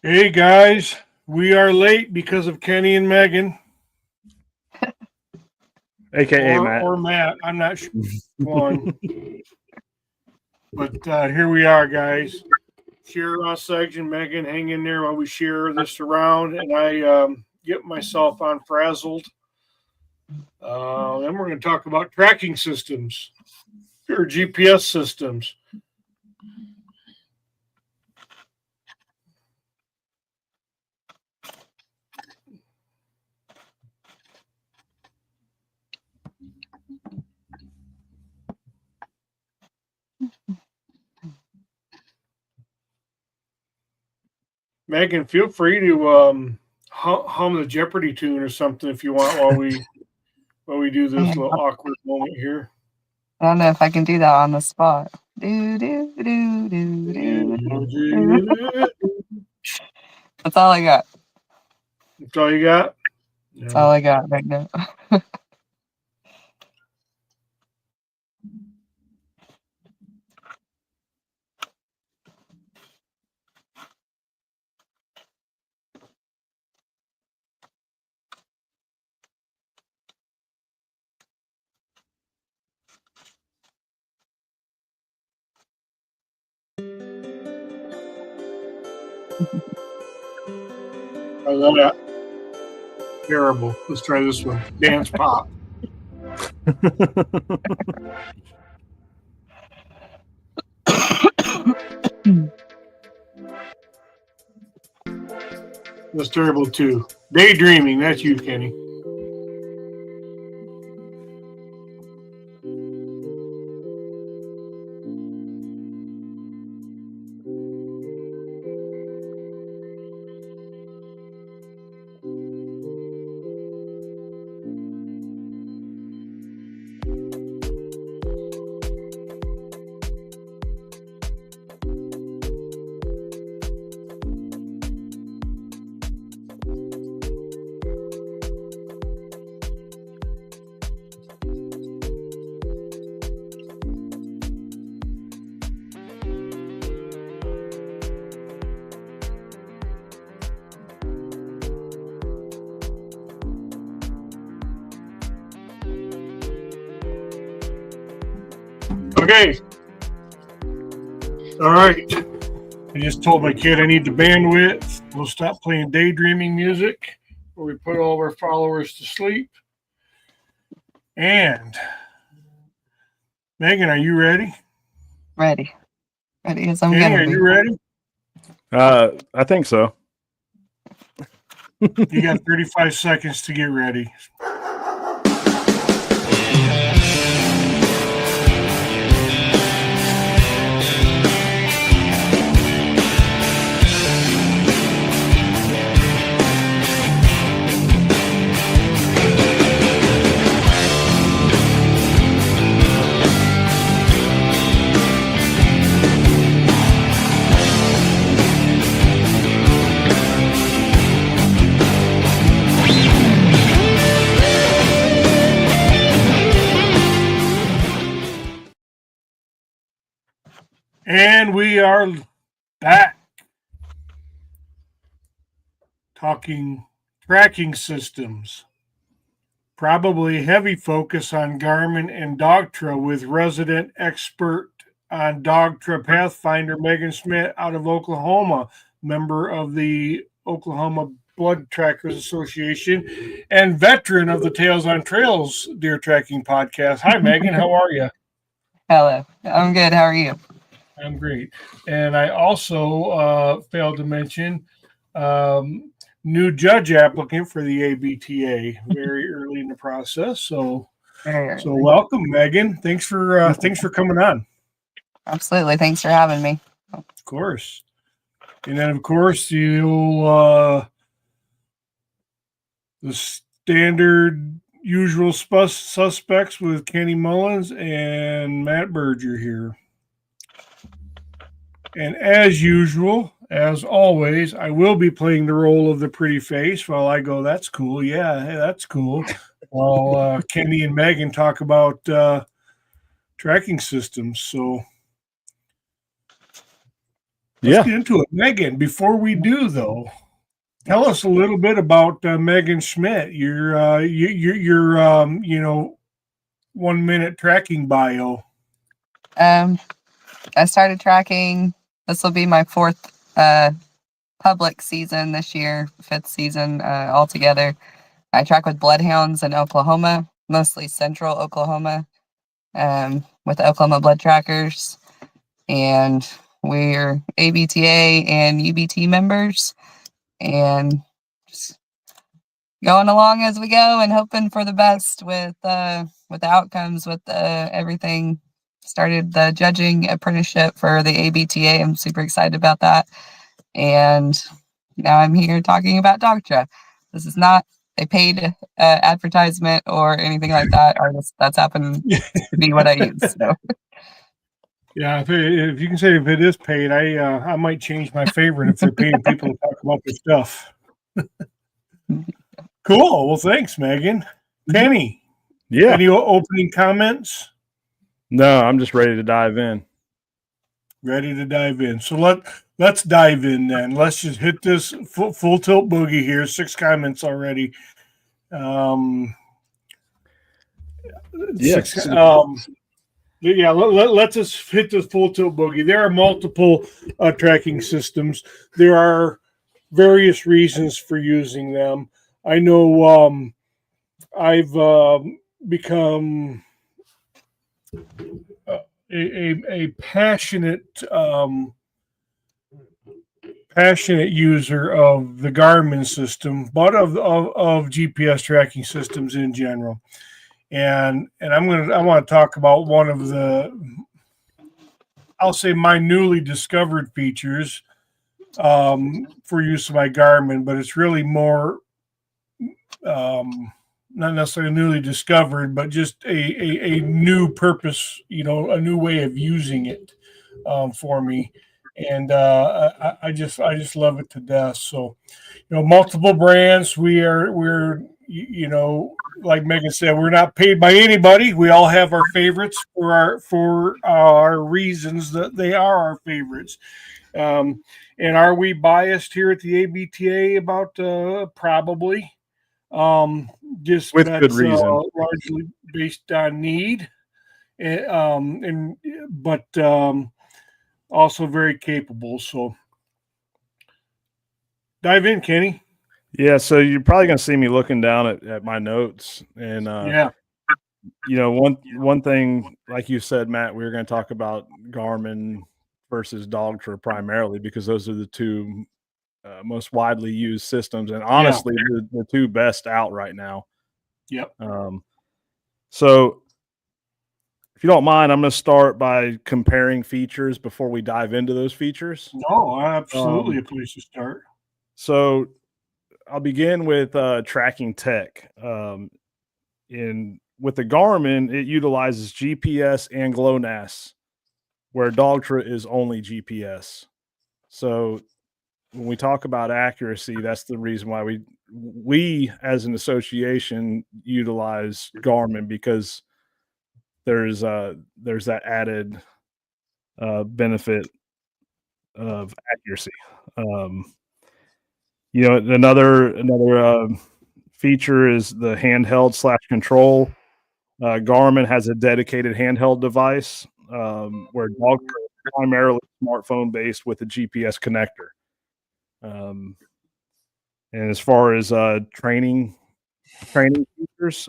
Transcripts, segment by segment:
Hey guys, we are late because of Kenny and Megan, AKA Matt. or Matt. I'm not sure one, but here we are, guys. Share us, section, Megan, hang in there while we share this around, and I get myself unfrazzled. Then we're going to talk about tracking systems or GPS systems. Megan, feel free to hum the Jeopardy tune or something if you want while we do this little awkward moment here. I don't know if I can do that on the spot. Do, do, do, do, do, do. That's all I got. That's all you got? That's all I got right now. I love that. Terrible. Let's try this one. Dance pop. That's terrible too. Daydreaming. That's you, Kenny. Okay. All right. I just told my kid I need the bandwidth. We'll stop playing daydreaming music where we put all of our followers to sleep. And Megan, are you ready? Ready. Ready as I'm Kenny, gonna are be. you ready? I think so. You got 35 seconds to get ready. And we are back talking tracking systems. Probably heavy focus on Garmin and Dogtra with resident expert on Dogtra Pathfinder Megan Schmidt out of Oklahoma, member of the Oklahoma Blood Trackers Association and veteran of the Tales on Trails deer tracking podcast. Hi, Megan. How are you? Hello. I'm good. How are you? I'm great. And I also failed to mention new judge applicant for the ABTA very early in the process. So welcome, Megan. Thanks for coming on. Absolutely. Thanks for having me. Of course. And then of course you'll the standard usual suspects with Kenny Mullins and Matt Berger here. And as usual, as always, I will be playing the role of the pretty face while I go, that's cool. Yeah, hey, that's cool. While Kenny and Megan talk about tracking systems. So Let's get into it. Megan, before we do, though, tell us a little bit about Megan Schmidt, your 1 minute tracking bio. I started tracking. This will be my fourth public season this year, fifth season altogether. I track with bloodhounds in Oklahoma, mostly central Oklahoma, with Oklahoma Blood Trackers. And we're ABTA and UBT members. And just going along as we go and hoping for the best with the outcomes, with everything. Started the judging apprenticeship for the ABTA. I'm super excited about that. And now I'm here talking about Doctra. This is not a paid advertisement or anything like that. That's happened to be what I use. So. Yeah, if you can say if it is paid, I might change my favorite if they're paying people to talk about their stuff. Cool. Well, thanks, Megan. Penny. Yeah. Any opening comments? No, I'm just ready to dive in. Ready to dive in. So let's dive in then. Let's just hit this full tilt boogie here. 6 comments already. Yes. Let's just hit this full tilt boogie. There are multiple tracking systems. There are various reasons for using them. I know I've become a passionate user of the Garmin system, but of GPS tracking systems in general. And I want to talk about one of I'll say my newly discovered features for use of my Garmin, but it's really more not necessarily newly discovered, but just a new purpose, a new way of using it for me. And I just love it to death. So, multiple brands. We're like Megan said, we're not paid by anybody. We all have our favorites for our reasons that they are our favorites. And are we biased here at the ABTA about probably? Just with that's good reason. largely based on need, but also very capable. So dive in, Kenny. Yeah, so you're probably going to see me looking down at my notes, and one thing, like you said, Matt, we were going to talk about Garmin versus Dogtra primarily because those are the two most widely used systems, and honestly, the two best out right now. Yep. So if you don't mind, I'm going to start by comparing features before we dive into those features. No, absolutely a place to start. So I'll begin with tracking tech. With the Garmin, it utilizes GPS and GLONASS, where Dogtra is only GPS. So when we talk about accuracy, that's the reason why we as an association utilize Garmin, because there's that added benefit of accuracy. Another feature is the handheld / control. Garmin has a dedicated handheld device where Dogtra is primarily smartphone based with a GPS connector. And as far as training features,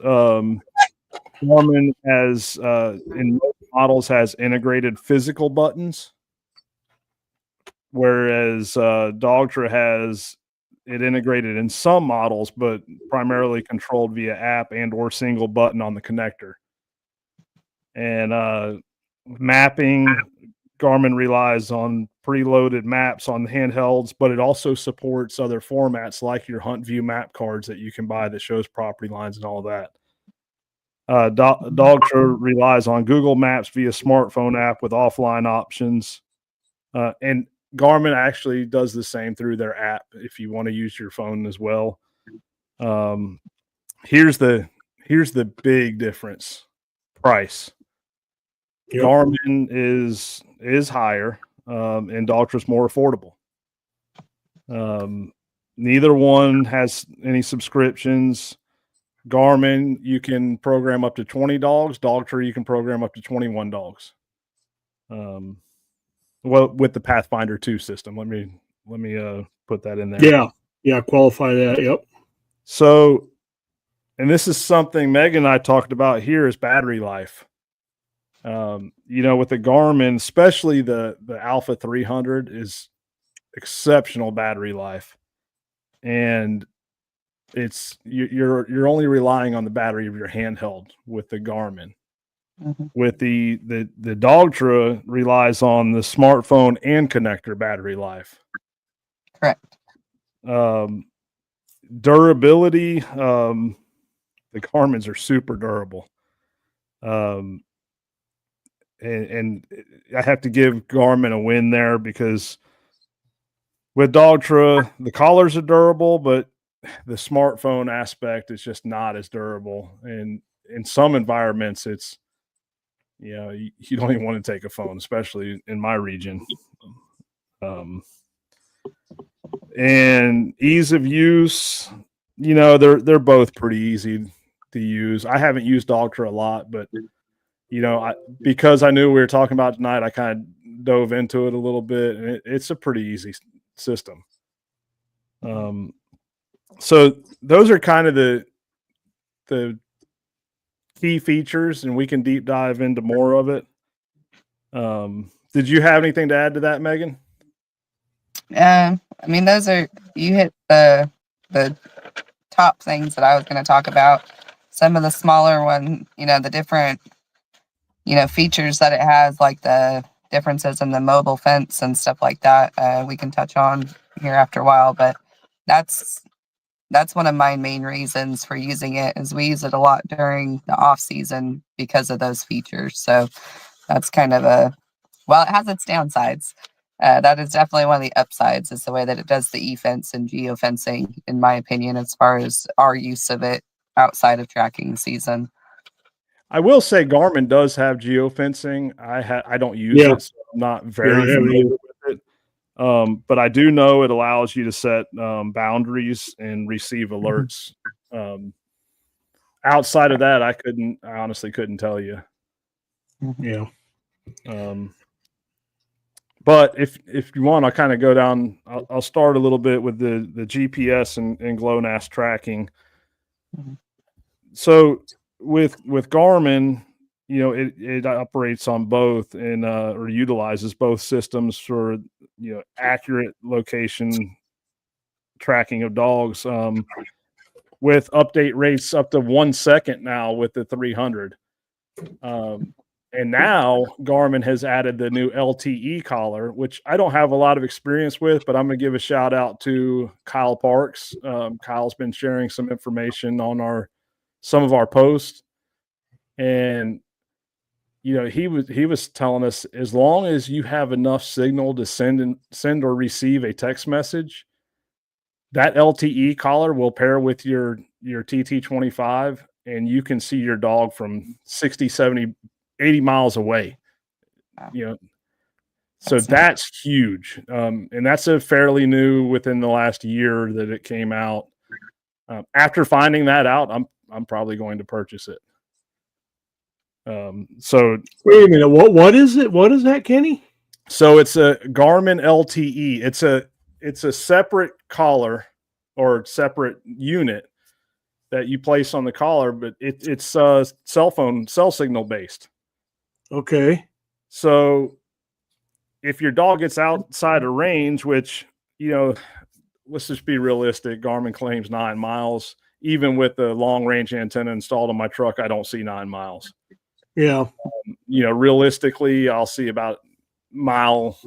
Garmin has in most models has integrated physical buttons, whereas Dogtra has it integrated in some models, but primarily controlled via app and or single button on the connector. And mapping, Garmin relies on preloaded maps on the handhelds, but it also supports other formats like your Hunt View map cards that you can buy that shows property lines and all that. Dogtra relies on Google Maps via smartphone app with offline options. And Garmin actually does the same through their app if you want to use your phone as well. Here's the big difference: price. Yep. Garmin is higher. and Dogtra's more affordable. Neither one has any subscriptions. Garmin, you can program up to 20 dogs. Dogtra, you can program up to 21 dogs. Well, with the Pathfinder 2 system. Let me put that in there. Yeah, qualify that. Yep. So, and this is something Megan and I talked about here, is battery life. With the Garmin, especially the Alpha 300, is exceptional battery life, and you're only relying on the battery of your handheld with the Garmin. Mm-hmm. With the Dogtra relies on the smartphone and connector battery life. Correct. Durability, the Garmin's are super durable. And I have to give Garmin a win there, because with Dogtra, the collars are durable, but the smartphone aspect is just not as durable. And in some environments, it's, you don't even want to take a phone, especially in my region. And ease of use, they're both pretty easy to use. I haven't used Dogtra a lot, but because I knew we were talking about tonight, I kind of dove into it a little bit, and it's a pretty easy system. So those are kind of the key features, and we can deep dive into more of it. Did you have anything to add to that, Megan? Those are, you hit the top things that I was going to talk about. Some of the smaller one, the different, features that it has, like the differences in the mobile fence and stuff like that, we can touch on here after a while, but that's one of my main reasons for using it, is we use it a lot during the off season because of those features. So that's kind of it has its downsides. That is definitely one of the upsides, is the way that it does the e-fence and geofencing, in my opinion, as far as our use of it outside of tracking season. I will say Garmin does have geofencing. I don't use it, so I'm not very familiar with it. But I do know it allows you to set boundaries and receive alerts. Outside of that, I honestly couldn't tell you. Yeah. But if you want, I'll kind of go down. I'll start a little bit with the GPS and GLONASS tracking. Mm-hmm. So with Garmin, it operates on both and or utilizes both systems for accurate location tracking of dogs, with update rates up to 1 second now with the 300. And now Garmin has added the new LTE collar, which I don't have a lot of experience with, but I'm going to give a shout out to Kyle Parks. Kyle's been sharing some information on some of our posts, and he was telling us, as long as you have enough signal to send or receive a text message, that LTE collar will pair with your TT25, and you can see your dog from 60, 70, 80 miles away. So that's huge. And that's a fairly new, within the last year that it came out. After finding that out, I'm probably going to purchase it. So wait a minute, what is it? What is that, Kenny? So it's a Garmin LTE. It's a separate collar or separate unit that you place on the collar, but it's cell signal based. Okay. So if your dog gets outside of range, which, let's just be realistic, Garmin claims 9 miles. Even with the long range antenna installed on my truck, I don't see 9 miles. Yeah. Realistically, I'll see about 1.5 miles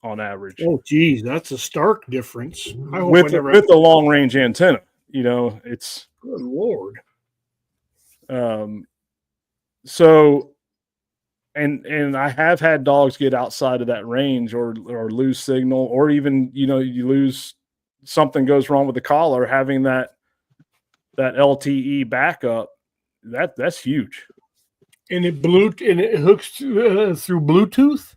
on average. Oh, geez, that's a stark difference. I hope with the long range antenna. It's good Lord. So, and I have had dogs get outside of that range or lose signal, or even you lose, something goes wrong with the collar. Having that LTE backup, that's huge. And it hooks through Bluetooth?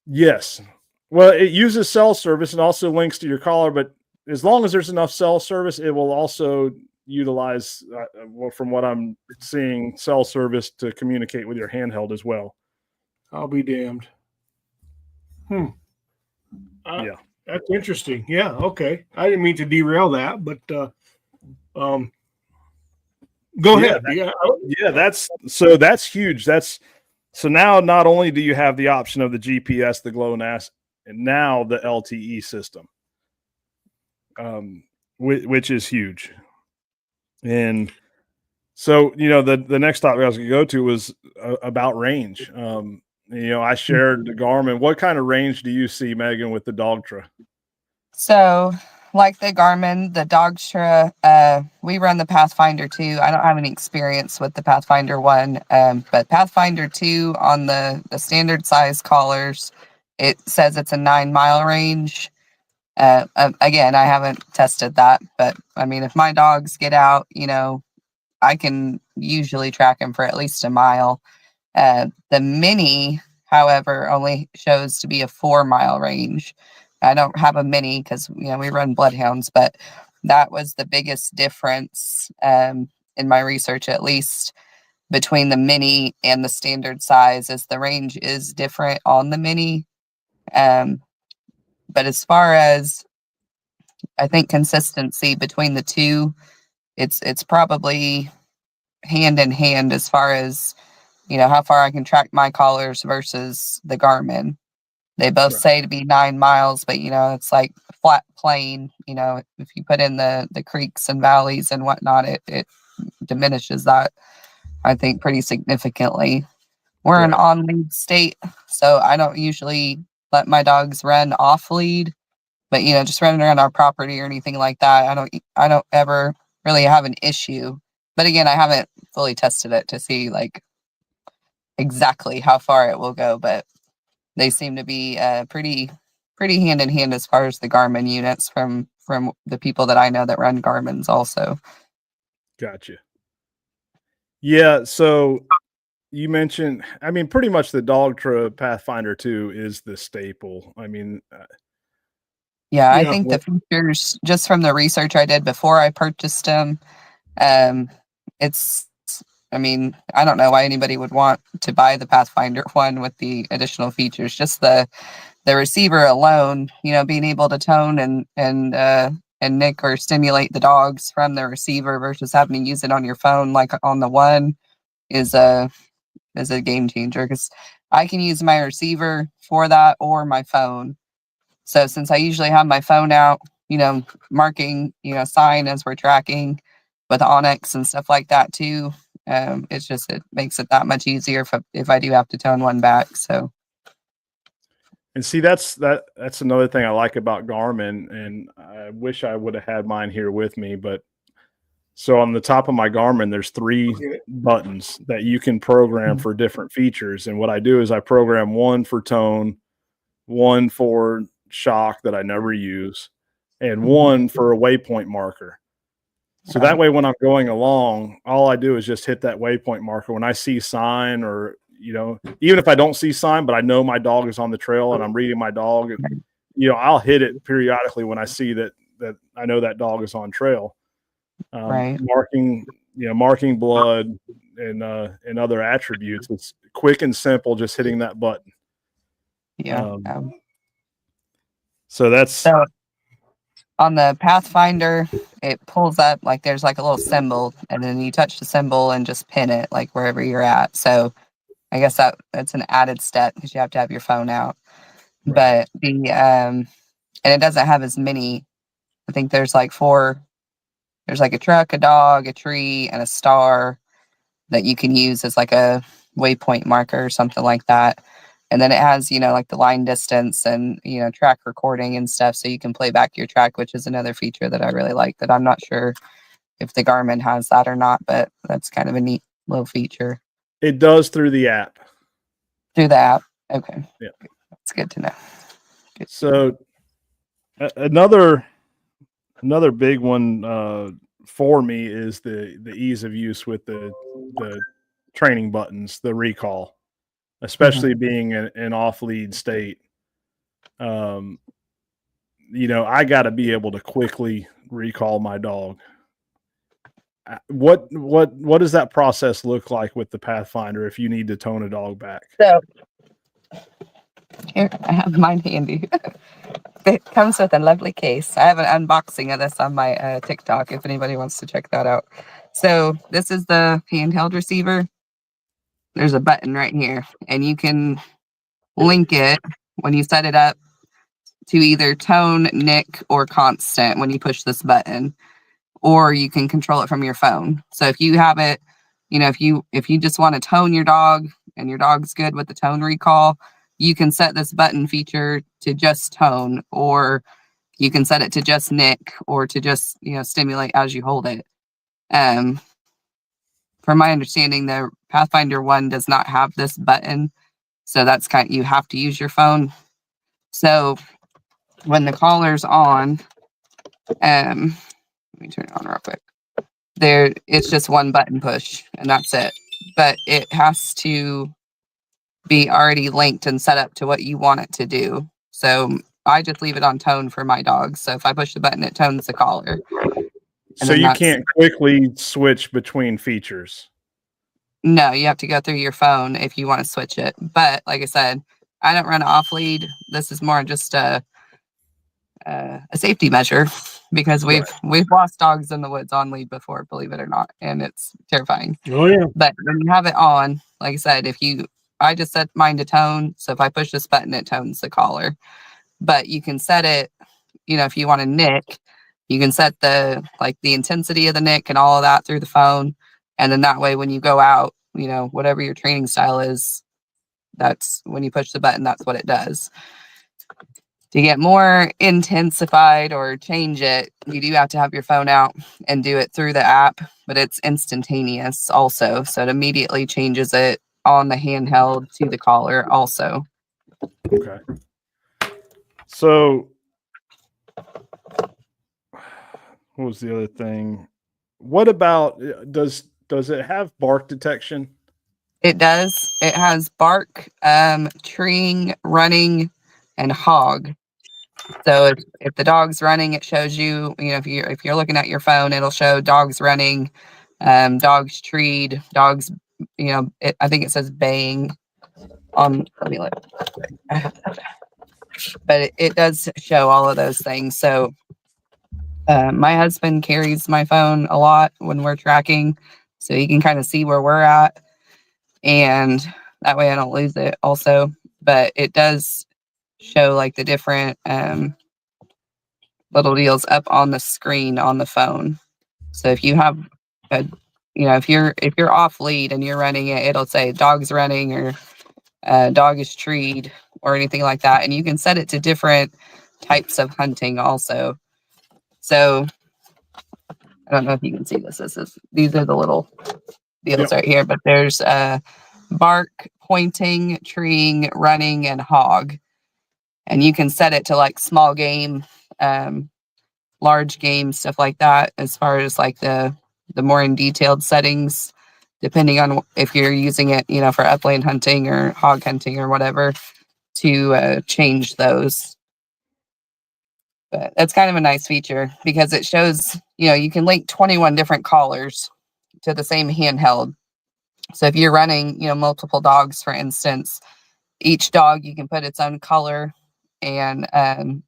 Yes. Well, it uses cell service and also links to your collar, but as long as there's enough cell service, it will also utilize, well, from what I'm seeing, cell service to communicate with your handheld as well. I'll be damned. Uh, Yeah. That's interesting. Yeah. Okay. I didn't mean to derail that, but um, go Yeah, ahead. Yeah, that's huge. So now not only do you have the option of the GPS, the GLONASS, and now the LTE system, which is huge. And so, the next topic I was going to go to was about range. I shared the Garmin. What kind of range do you see, Megan, with the Dogtra? So, like the Garmin, the Dogtra, we run the Pathfinder 2. I don't have any experience with the Pathfinder 1, but Pathfinder 2 on the standard size collars, it says it's a 9-mile range. Again, I haven't tested that, but I mean, if my dogs get out, I can usually track them for at least a mile. The Mini, however, only shows to be a 4-mile range. I don't have a Mini because we run bloodhounds, but that was the biggest difference in my research, at least between the Mini and the standard size, is the range is different on the Mini. But as far as I think consistency between the two, it's probably hand in hand as far as how far I can track my collars versus the Garmin. They both Right. say to be 9 miles, but it's like flat plain. If you put in the creeks and valleys and whatnot, it diminishes that, I think, pretty significantly. We're an Right. on lead state, so I don't usually let my dogs run off lead. But just running around our property or anything like that, I don't ever really have an issue. But again, I haven't fully tested it to see like exactly how far it will go, but they seem to be pretty hand in hand as far as the Garmin units from the people that I know that run Garmins also. Gotcha. Yeah. So you mentioned, pretty much the Dogtra Pathfinder 2 is the staple. Yeah, I Yeah. think the features, just from the research I did before I purchased them, it's, I don't know why anybody would want to buy the Pathfinder one with the additional features. Just the receiver alone, being able to tone and nick or stimulate the dogs from the receiver versus having to use it on your phone like on the one is a game changer, because I can use my receiver for that or my phone. So since I usually have my phone out, marking, sign as we're tracking with Onyx and stuff like that too, it makes it that much easier if I do have to tone one back. So. And see, that's another thing I like about Garmin, and I wish I would have had mine here with me. But so on the top of my Garmin, there's 3 buttons that you can program for different features. And what I do is I program one for tone, one for shock that I never use, and one for a waypoint marker. So that way, when I'm going along, all I do is just hit that waypoint marker. When I see sign, or even if I don't see sign, but I know my dog is on the trail and I'm reading my dog, I'll hit it periodically when I see that I know that dog is on trail. Right. Marking blood and other attributes. It's quick and simple, just hitting that button. Yeah. So that's. So on the Pathfinder, it pulls up like there's like a little symbol, and then you touch the symbol and just pin it like wherever you're at. So I guess that's an added step because you have to have your phone out. Right. But and it doesn't have as many. I think there's like 4. There's like a truck, a dog, a tree, and a star that you can use as like a waypoint marker or something like that. And then it has, like the line distance and, track recording and stuff. So you can play back your track, which is another feature that I really like, that I'm not sure if the Garmin has that or not, but that's kind of a neat little feature. It does through the app. Through the app. Okay. Yeah. That's good to know. Good. So another big one for me is the ease of use with the training buttons, the recall, especially being an off lead state. I got to be able to quickly recall my dog. What does that process look like with the Pathfinder if you need to tone a dog back? So here, I have mine handy. It comes with a lovely case. I have an unboxing of this on my TikTok if anybody wants to check that out. So this is the handheld receiver. There's a button right here, and you can link it when you set it up to either tone, nick, or constant when you push this button, or you can control it from your phone. So if you have it, if you just want to tone your dog and your dog's good with the tone recall, you can set this button feature to just tone, or you can set it to just nick, or to just stimulate as you hold it. From my understanding, the Pathfinder 1 does not have this button, so that's you have to use your phone. So when the collar's on, let me turn it on real quick. It's just one button push, and that's it. But it has to be already linked and set up to what you want it to do. So I just leave it on tone for my dogs. So if I push the button, it tones the collar. So you can't quickly switch between features. No, you have to go through your phone if you want to switch it. But like I said, I don't run off lead. This is more just a safety measure, because we've lost dogs in the woods on lead before, believe it or not, and it's terrifying. Oh yeah. But when you have it on, like I said, I just set mine to tone. So if I push this button, it tones the collar. But you can set it, if you want to nick, you can set the intensity of the nick and all of that through the phone. And then that way, when you go out, whatever your training style is, that's when you push the button, that's what it does. To get more intensified or change it, you do have to have your phone out and do it through the app, but it's instantaneous also. So it immediately changes it on the handheld to the collar also. Okay. So what was the other thing? What about, does it have bark detection? It does. It has bark, treeing, running, and hog. So if the dog's running, it shows you, if you're looking at your phone, it'll show dogs running, dogs treed, dogs, I think it says baying on, let me look. But it does show all of those things. So my husband carries my phone a lot when we're tracking, so he can kind of see where we're at, and that way I don't lose it also. But it does show the different little deals up on the screen on the phone. So if you have if you're off lead and you're running it, it'll say dog's running, or dog is treed, or anything like that. And you can set it to different types of hunting also. So I don't know if you can see this. These are the little deals right here, but there's bark, pointing, treeing, running, and hog. And you can set it to small game, large game, stuff like that, as far as the more in detailed settings, depending on if you're using it, for upland hunting or hog hunting or whatever, to change those. But that's kind of a nice feature, because it shows, you can link 21 different collars to the same handheld. So if you're running, multiple dogs, for instance, each dog, you can put its own color, and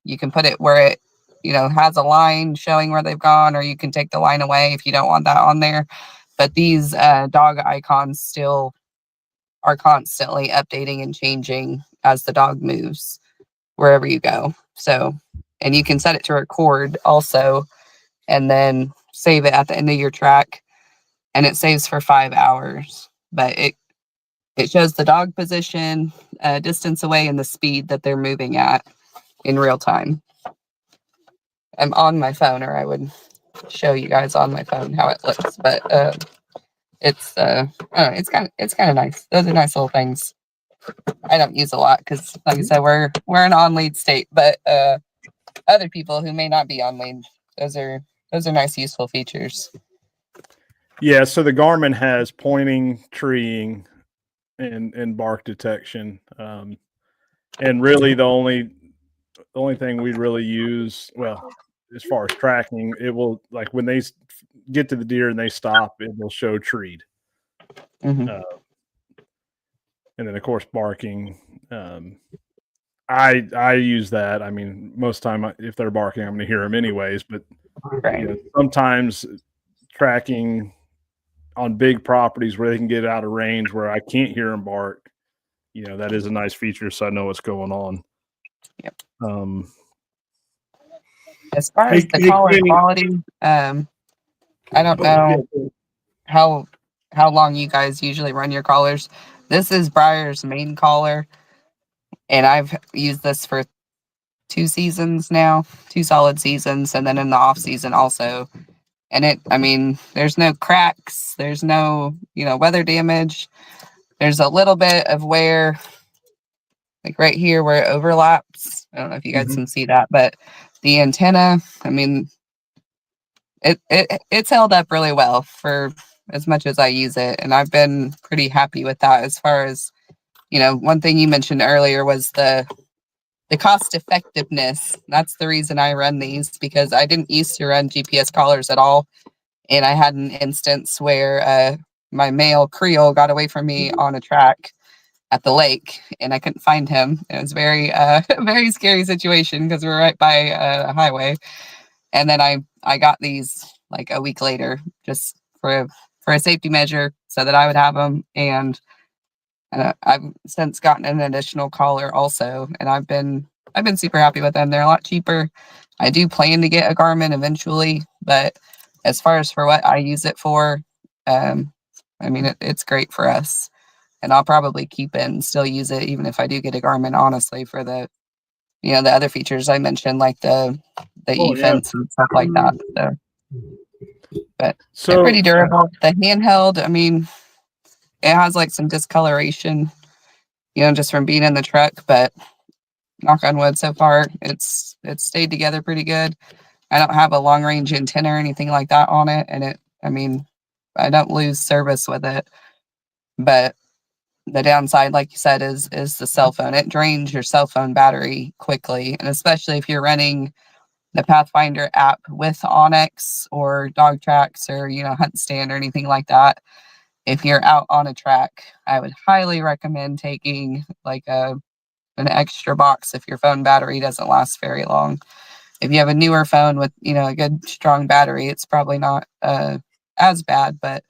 you can put it where it, has a line showing where they've gone, or you can take the line away if you don't want that on there. But these dog icons still are constantly updating and changing as the dog moves wherever you go. So, and you can set it to record also, and then save it at the end of your track, and it saves for 5 hours. But it shows the dog position, distance away, and the speed that they're moving at in real time. I'm on my phone, or I would show you guys on my phone how it looks. But it's I don't know, it's kind of nice. Those are nice little things. I don't use a lot because, like I said, we're an on lead state. But other people who may not be on lead, those are nice, useful features. Yeah. So the Garmin has pointing, treeing, and bark detection, and really the only the only thing we really use, well, as far as tracking, it will, like when they get to the deer and they stop, it will show treed. Mhm. And then of course barking. I use that. I mean, most time if they're barking, I'm going to hear them anyways. But Right. sometimes tracking on big properties where they can get out of range where I can't hear them bark, that is a nice feature, so I know what's going on. Yep. As far as the collar Kenny. quality, I don't know how long you guys usually run your collars. This is Briar's main collar, and I've used this for 2 seasons now, 2 solid seasons, and then in the off season also. And I mean, there's no cracks, there's no, weather damage. There's a little bit of wear, like right here where it overlaps. I don't know if you guys can see that, but the antenna, I mean, it's held up really well for as much as I use it, and I've been pretty happy with that. As far as one thing you mentioned earlier was the cost effectiveness. That's the reason I run these, because I didn't used to run GPS collars at all, and I had an instance where my male Creole got away from me on a track at the lake, and I couldn't find him. It was very very scary situation because we were right by a highway. And then I got these like a week later, just for a safety measure, so that I would have them. And I've since gotten an additional collar also, and I've been super happy with them. They're a lot cheaper. I do plan to get a Garmin eventually, but as far as for what I use it for, I mean it's great for us, and I'll probably keep it and still use it even if I do get a Garmin. Honestly, for the the other features I mentioned, like the e-fence and stuff like that. But they're pretty durable. The handheld, I mean, it has like some discoloration, just from being in the truck, but knock on wood, so far it's stayed together pretty good. I don't have a long range antenna or anything like that on it, and I mean, I don't lose service with it. But the downside, like you said, is the cell phone. It drains your cell phone battery quickly, and especially if you're running the Pathfinder app with Onyx or Dog Tracks or Hunt Stand or anything like that. If you're out on a track, I would highly recommend taking like an extra box if your phone battery doesn't last very long. If you have a newer phone with a good strong battery, it's probably not as bad. But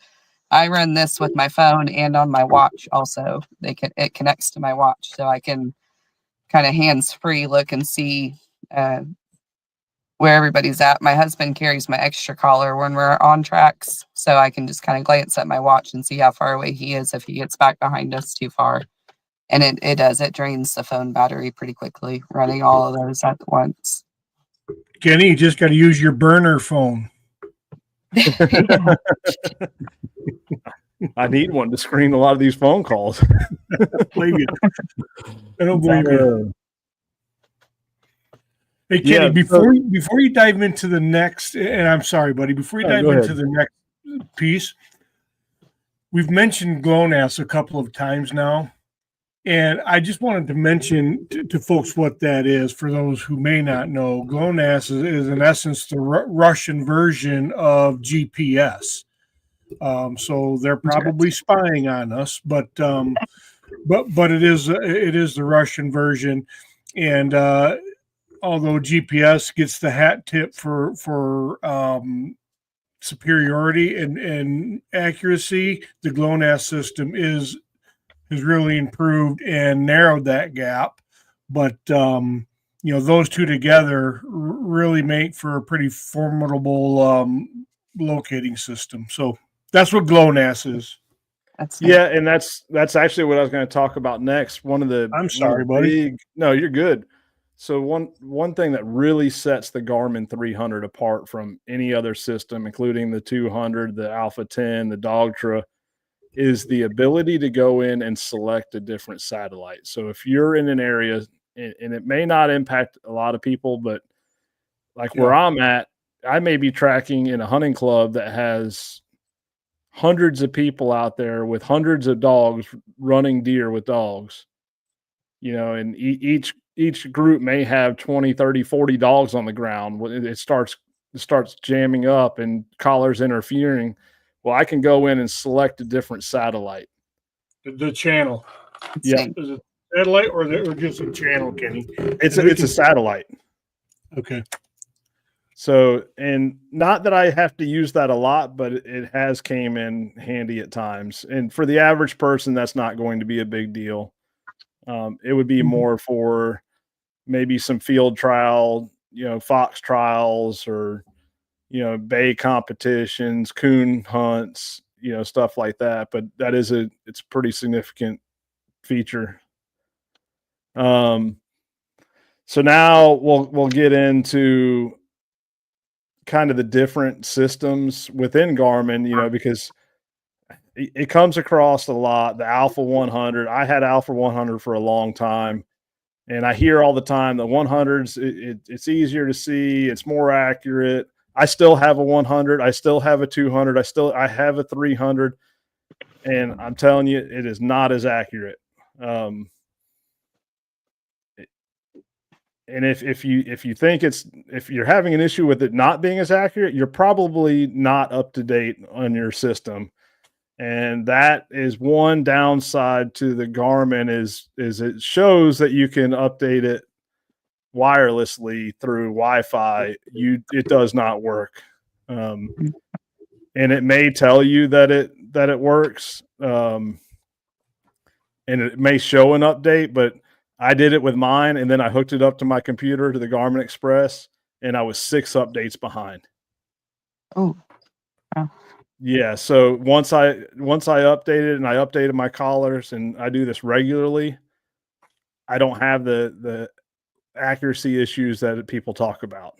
I run this with my phone and on my watch also. It connects to my watch, so I can kind of hands free look and see where everybody's at. My husband carries my extra collar when we're on tracks, so I can just kind of glance at my watch and see how far away he is if he gets back behind us too far. And it drains the phone battery pretty quickly running all of those at once. Kenny, you just got to use your burner phone. Yeah. I need one to screen a lot of these phone calls. Believe you. I don't believe you. Hey, Kenny, before you dive into the next, and I'm sorry, buddy, before you dive into the next piece, we've mentioned GLONASS a couple of times now, and I just wanted to mention to folks what that is for those who may not know. GLONASS is in essence the Russian version of GPS. So they're probably spying on us, but it is the Russian version, and although GPS gets the hat tip for superiority and accuracy, the GLONASS system has really improved and narrowed that gap. But those two together really make for a pretty formidable locating system. So that's what GLONASS is. And that's actually what I was going to talk about next. I'm sorry, buddy. No, you're good. So one thing that really sets the Garmin 300 apart from any other system, including the 200, the Alpha 10, the Dogtra, is the ability to go in and select a different satellite. So if you're in an area, and it may not impact a lot of people, but like where I'm at, I may be tracking in a hunting club that has hundreds of people out there with hundreds of dogs running deer with dogs, and each each group may have 20, 30, 40 dogs on the ground. It starts jamming up and collars interfering. Well, I can go in and select a different satellite. The channel. Yeah. Is it satellite or just a channel, Kenny? It's a satellite. Okay. So, and not that I have to use that a lot, but it has came in handy at times. And for the average person, that's not going to be a big deal. It would be more for maybe some field trial, fox trials or, bay competitions, coon hunts, stuff like that. But that is it's a pretty significant feature. So now we'll get into kind of the different systems within Garmin, because it comes across a lot. The Alpha 100. I had Alpha 100 for a long time, and I hear all the time the 100s. It's easier to see. It's more accurate. I still have a 100. I still have a 200. I have a 300, and I'm telling you, it is not as accurate. And if you think if you're having an issue with it not being as accurate, you're probably not up to date on your system. And that is one downside to the Garmin is it shows that you can update it wirelessly through Wi-Fi. It does not work. And it may tell you that it works. And it may show an update, but I did it with mine, and then I hooked it up to my computer to the Garmin Express, and I was 6 updates behind. Oh, wow. Yeah. So once I updated and I updated my collars, and I do this regularly, I don't have the accuracy issues that people talk about.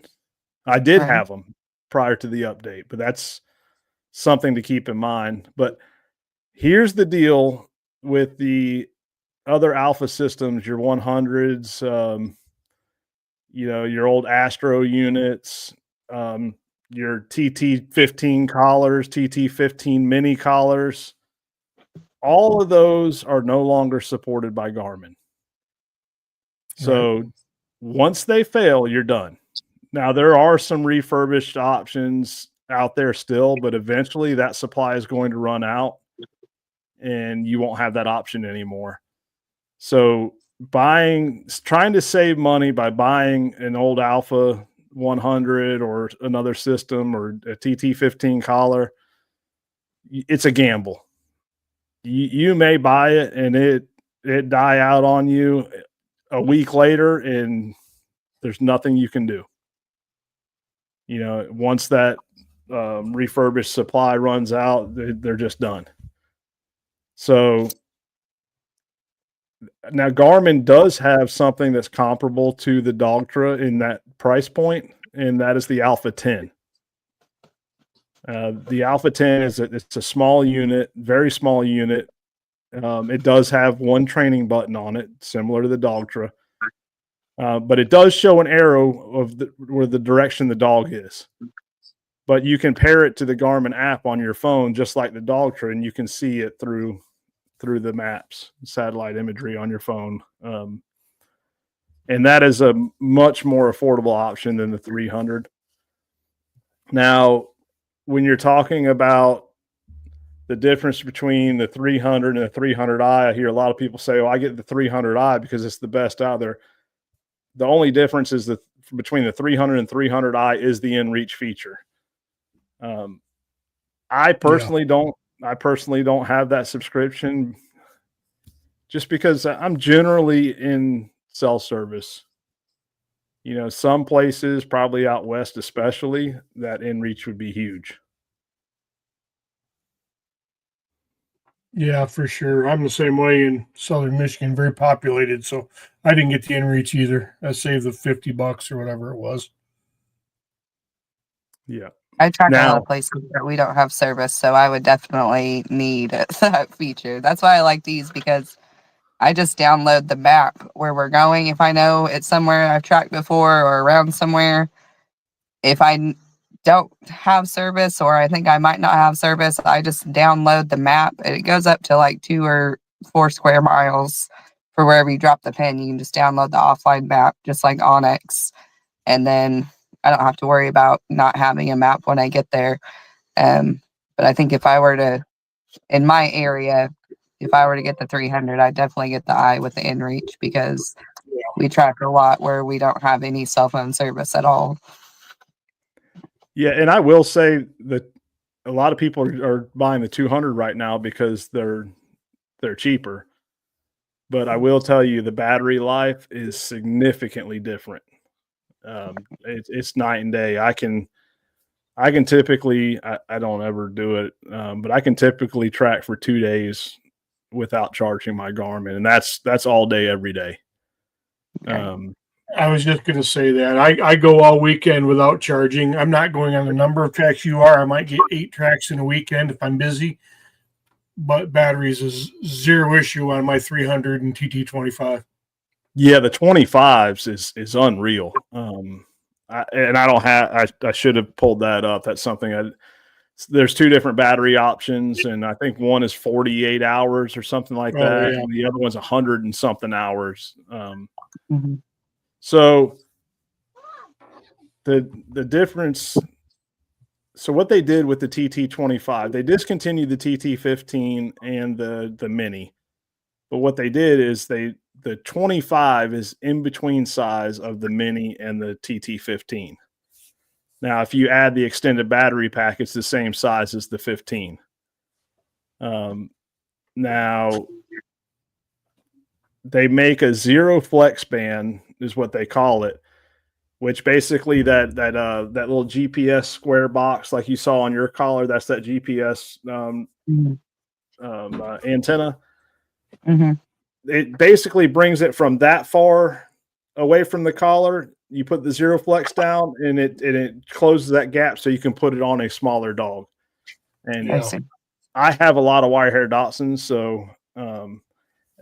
I did have them prior to the update, but that's something to keep in mind. But here's the deal with the other alpha systems, your 100s, your old Astro units, your TT15 collars, TT15 mini collars, all of those are no longer supported by Garmin. So once they fail, you're done. Now, there are some refurbished options out there still, but eventually that supply is going to run out and you won't have that option anymore. So trying to save money by buying an old Alpha 100 or another system or a TT15 collar, it's a gamble. You may buy it and it die out on you a week later, and there's nothing you can do. Once that refurbished supply runs out, they're just done. So now Garmin does have something that's comparable to the Dogtra in that price point, and that is the Alpha 10. The Alpha 10 it's a small unit, very small unit. It does have one training button on it, similar to the Dogtra, but it does show an arrow of where the direction the dog is. But you can pair it to the Garmin app on your phone, just like the Dogtra, and you can see it through the maps, satellite imagery on your phone. And that is a much more affordable option than the 300. Now, when you're talking about the difference between the 300 and the 300i, I hear a lot of people say, "Oh, I get the 300i because it's the best out there." The only difference is that between the 300 and 300i is the inReach feature. I personally don't have that subscription just because I'm generally in cell service. Some places, probably out west especially, that inReach would be huge. Yeah, for sure. I'm the same way in southern Michigan, very populated, so I didn't get the inReach either. I saved the $50 or whatever it was. Yeah. I track a lot of places that we don't have service, so I would definitely need that feature. That's why I like these, because I just download the map where we're going. If I know it's somewhere I've tracked before or around somewhere, if I don't have service or I think I might not have service, I just download the map, and it goes up to like 2 or 4 square miles for wherever you drop the pin, you can just download the offline map, just like Onyx. And then I don't have to worry about not having a map when I get there. But I think if I were to, in my area, if I were to get the 300, I'd definitely get the eye with the inReach, because we track a lot where we don't have any cell phone service at all. Yeah, and I will say that a lot of people are buying the 200 right now because they're cheaper. But I will tell you, the battery life is significantly different. It's night and day. I can typically, I don't ever do it, but I can typically track for 2 days without charging my Garmin, and that's all day, every day. I was just going to say that I go all weekend without charging. I'm not going on the number of tracks you are. I might get 8 tracks in a weekend if I'm busy, but batteries is zero issue on my 300 and TT25. Yeah, the 25s is unreal. I don't have. I should have pulled that up. That's something. There's 2 different battery options, and I think one is 48 hours or something like that, Yeah. and the other one's 100 and something hours. Mhm. So the difference. So what they did with the TT25, they discontinued the TT15 and the Mini, but what they did is the 25 is in between size of the Mini and the TT15. Now, if you add the extended battery pack, it's the same size as the 15. Now, they make a zero flex band, is what they call it, which basically that little GPS square box like you saw on your collar, that's that GPS antenna. Mm-hmm. It basically brings it from that far away from the collar. You put the zero flex down, and it closes that gap so you can put it on a smaller dog. And I have a lot of wire hair Dachshunds, so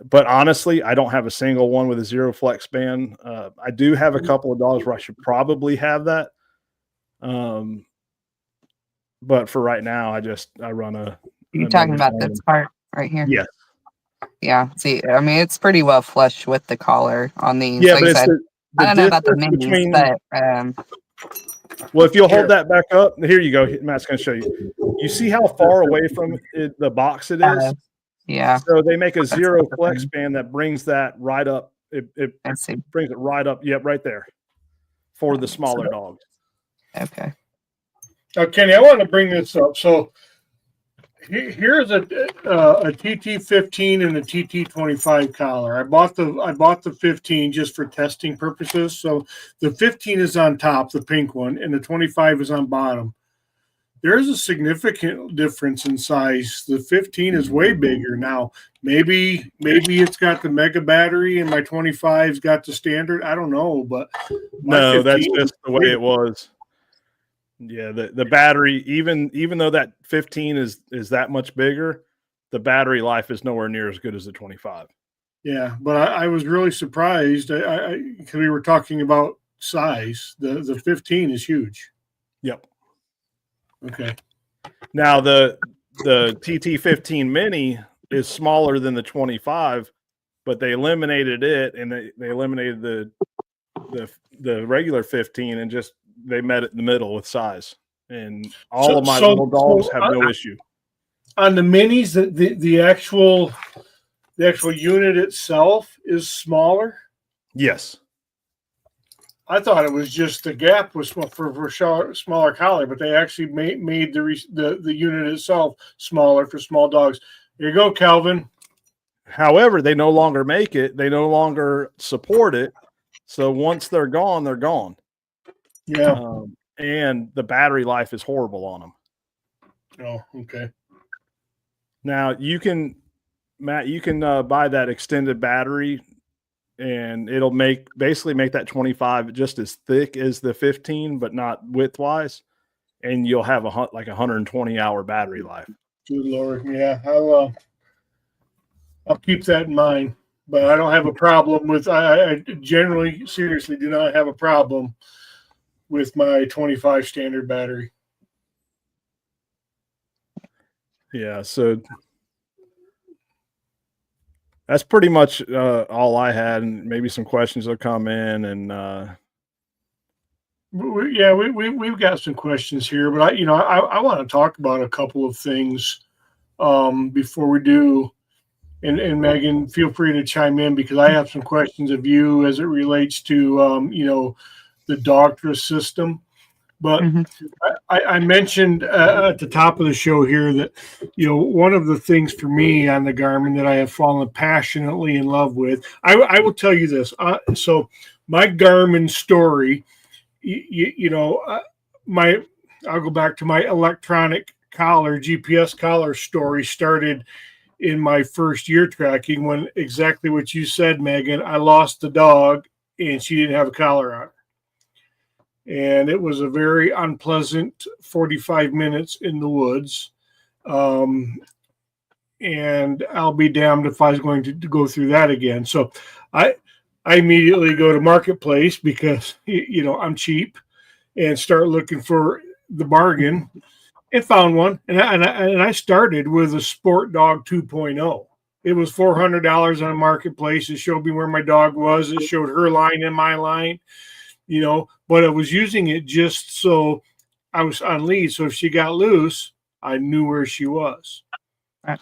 but honestly, I don't have a single one with a zero flex band. I do have a couple of dogs where I should probably have that. But for right now, I run a. You're talking about this part right here? Yeah. Yeah. See, I mean, it's pretty well flush with the collar on these. Yeah, like but I said, I don't know about the minis, but well, if you'll hold that back up, here you go. Matt's going to show you. You see how far away from the box it is? Yeah. So they make a zero flex band that brings that right up. It brings it right up. Yep, right there for the smaller dogs. Okay. Now, Kenny, I want to bring this up. So here's a TT15 and a TT25 collar. I bought the 15 just for testing purposes. So the 15 is on top, the pink one, and the 25 is on bottom. There's a significant difference in size. The 15 is way bigger now. Maybe it's got the mega battery, and my 25's got the standard. I don't know, but no, that's just the way it was. Yeah, the battery, even though that 15 is that much bigger, the battery life is nowhere near as good as the 25. Yeah, but I was really surprised because we were talking about size. The 15 is huge. Yep. Okay. Now the TT15 Mini is smaller than the 25, but they eliminated it, and they eliminated the regular 15 and just they met it in the middle with size. And all of my little dogs have no issue. On the minis, the actual unit itself is smaller. Yes. I thought it was just the gap was for smaller collar, but they actually made the unit itself smaller for small dogs. Here you go, Calvin. However, they no longer make it. They no longer support it. So once they're gone, they're gone. Yeah. And the battery life is horrible on them. Oh, okay. Now Matt, you can buy that extended battery, and it'll basically make that 25 just as thick as the 15, but not width-wise, and you'll have like 120-hour battery life. Good Lord, yeah. I'll keep that in mind, but I don't have a problem with. I generally, seriously, do not have a problem with my 25 standard battery. Yeah, so That's pretty much all I had, and maybe some questions will come in. And We've got some questions here, but I want to talk about a couple of things before we do. And Megan, feel free to chime in because I have some questions of you as it relates to the Doctra system. But Mm-hmm. I mentioned at the top of the show here that one of the things for me on the Garmin that I have fallen passionately in love with. I will tell you this. So my Garmin story, I'll go back to my electronic collar, GPS collar story started in my first year tracking when exactly what you said, Megan. I lost the dog and she didn't have a collar on her. And it was a very unpleasant 45 minutes in the woods. And I'll be damned if I was going to go through that again. So I immediately go to Marketplace because, I'm cheap and start looking for the bargain and found one. And I started with a Sport Dog 2.0. It was $400 on Marketplace. It showed me where my dog was. It showed her line and my line. But I was using it just so I was on lead. So if she got loose, I knew where she was. Right.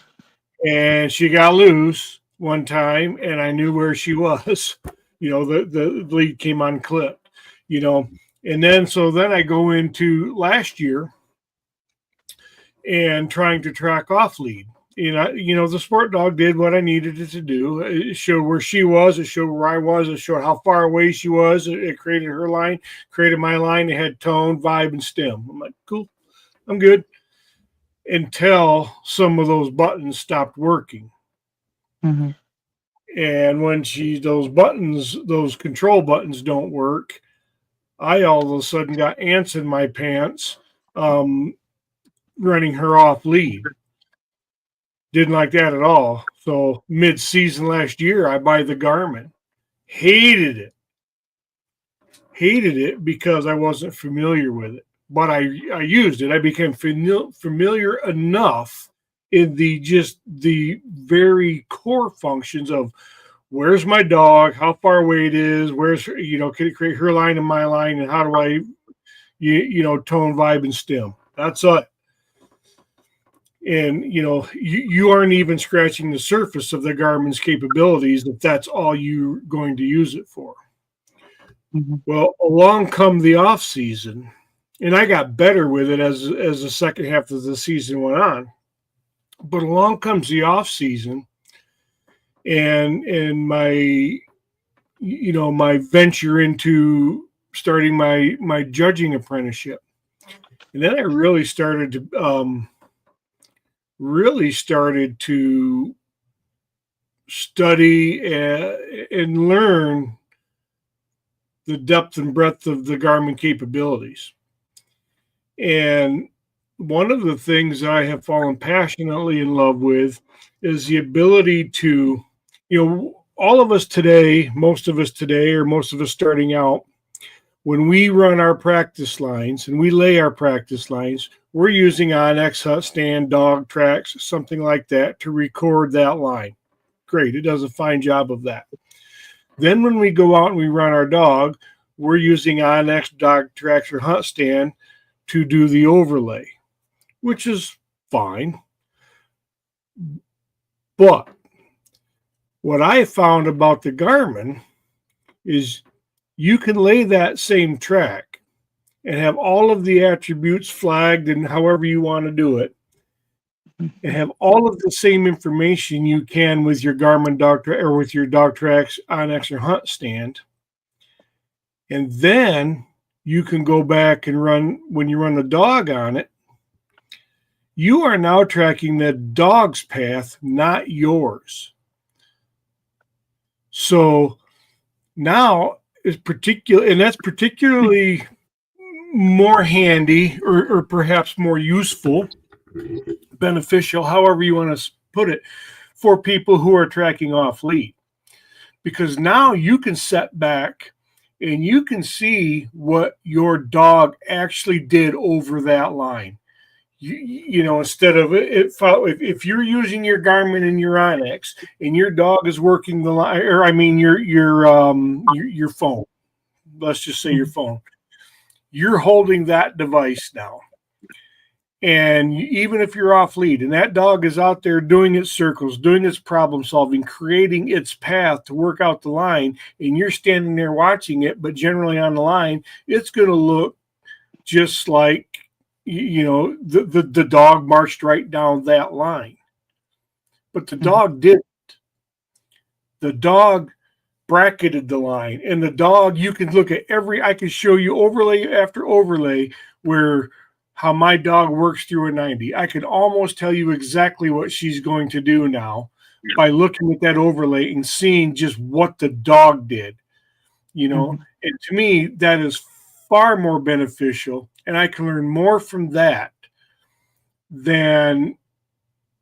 And she got loose one time and I knew where she was. The lead came unclipped, and then I go into last year and trying to track off lead. The Sport Dog did what I needed it to do. It showed where she was. It showed where I was. It showed how far away she was. It created her line, created my line. It had tone, vibe, and stem. I'm like, cool, I'm good. Until some of those buttons stopped working. Mm-hmm. And when those control buttons don't work, I all of a sudden got ants in my pants running her off lead. Didn't like that at all. So mid-season last year, I buy the Garmin. Hated it because I wasn't familiar with it. But I used it. I became familiar enough in the very core functions of where's my dog, how far away it is, where's can it create her line and my line, and how do I tone, vibe, and stem. That's it. And you aren't even scratching the surface of the Garmin's capabilities if that's all you're going to use it for. Mm-hmm. Well, along come the off season, and I got better with it as the second half of the season went on. But along comes the off season, and my my venture into starting my judging apprenticeship, and then I really started to study and learn the depth and breadth of the Garmin capabilities. And one of the things I have fallen passionately in love with is the ability to, all of us today, most of us starting out, when we run our practice lines and we lay our practice lines, we're using Onyx, Hunt Stand, Dog Tracks, something like that to record that line. Great. It does a fine job of that. Then when we go out and we run our dog, we're using Onyx, Dog Tracks, or Hunt Stand to do the overlay, which is fine. But what I found about the Garmin is you can lay that same track and have all of the attributes flagged and however you want to do it, and have all of the same information you can with your Garmin Dog or with your Dog Tracks, Onyx, or Hunt Stand. And then you can go back and run, when you run the dog on it, you are now tracking the dog's path, not yours. So now is particular, and that's particularly more handy or perhaps more useful, beneficial, however you want to put it, for people who are tracking off lead. Because now you can set back and you can see what your dog actually did over that line. Instead of if you're using your Garmin and your Onyx and your dog is working the line, or I mean your phone, let's just say your phone, you're holding that device now. And even if you're off lead and that dog is out there doing its circles, doing its problem solving, creating its path to work out the line, and you're standing there watching it, but generally on the line, it's going to look just like, the dog marched right down that line. But the dog didn't. The dog bracketed the line. And the dog, you can look at I can show you overlay after overlay where how my dog works through a 90. I can almost tell you exactly what she's going to do now by looking at that overlay and seeing just what the dog did, And to me, that is far more beneficial, and I can learn more from that than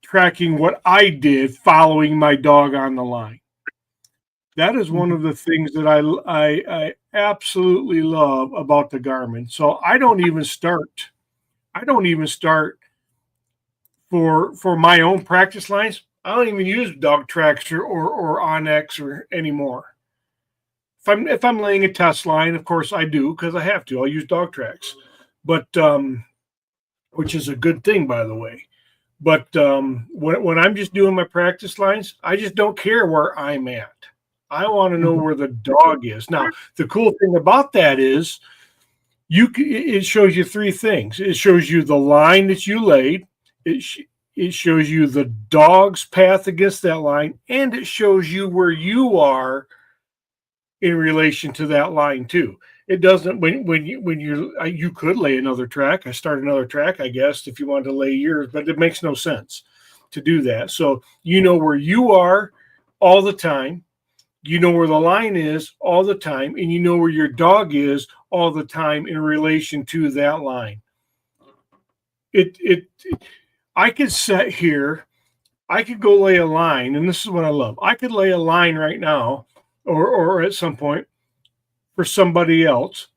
tracking what I did following my dog on the line. That is one of the things that I absolutely love about the Garmin. So I don't even start for my own practice lines. I don't even use dog tracks or Onyx or anymore. If I'm laying a test line, of course I do because I have to. I'll use dog tracks, but which is a good thing, by the way. But when I'm just doing my practice lines, I just don't care where I'm at. I want to know where the dog is. Now, the cool thing about that is it shows you three things. It shows you the line that you laid. It shows you the dog's path against that line, and it shows you where you are in relation to that line too. It doesn't when you could lay another track. I start another track, I guess, if you wanted to lay yours, but it makes no sense to do that. So you know where you are all the time. You know where the line is all the time, and you know where your dog is all the time in relation to that line. I could sit here, I could go lay a line, and this is what I love. I could lay a line right now, or at some point for somebody else,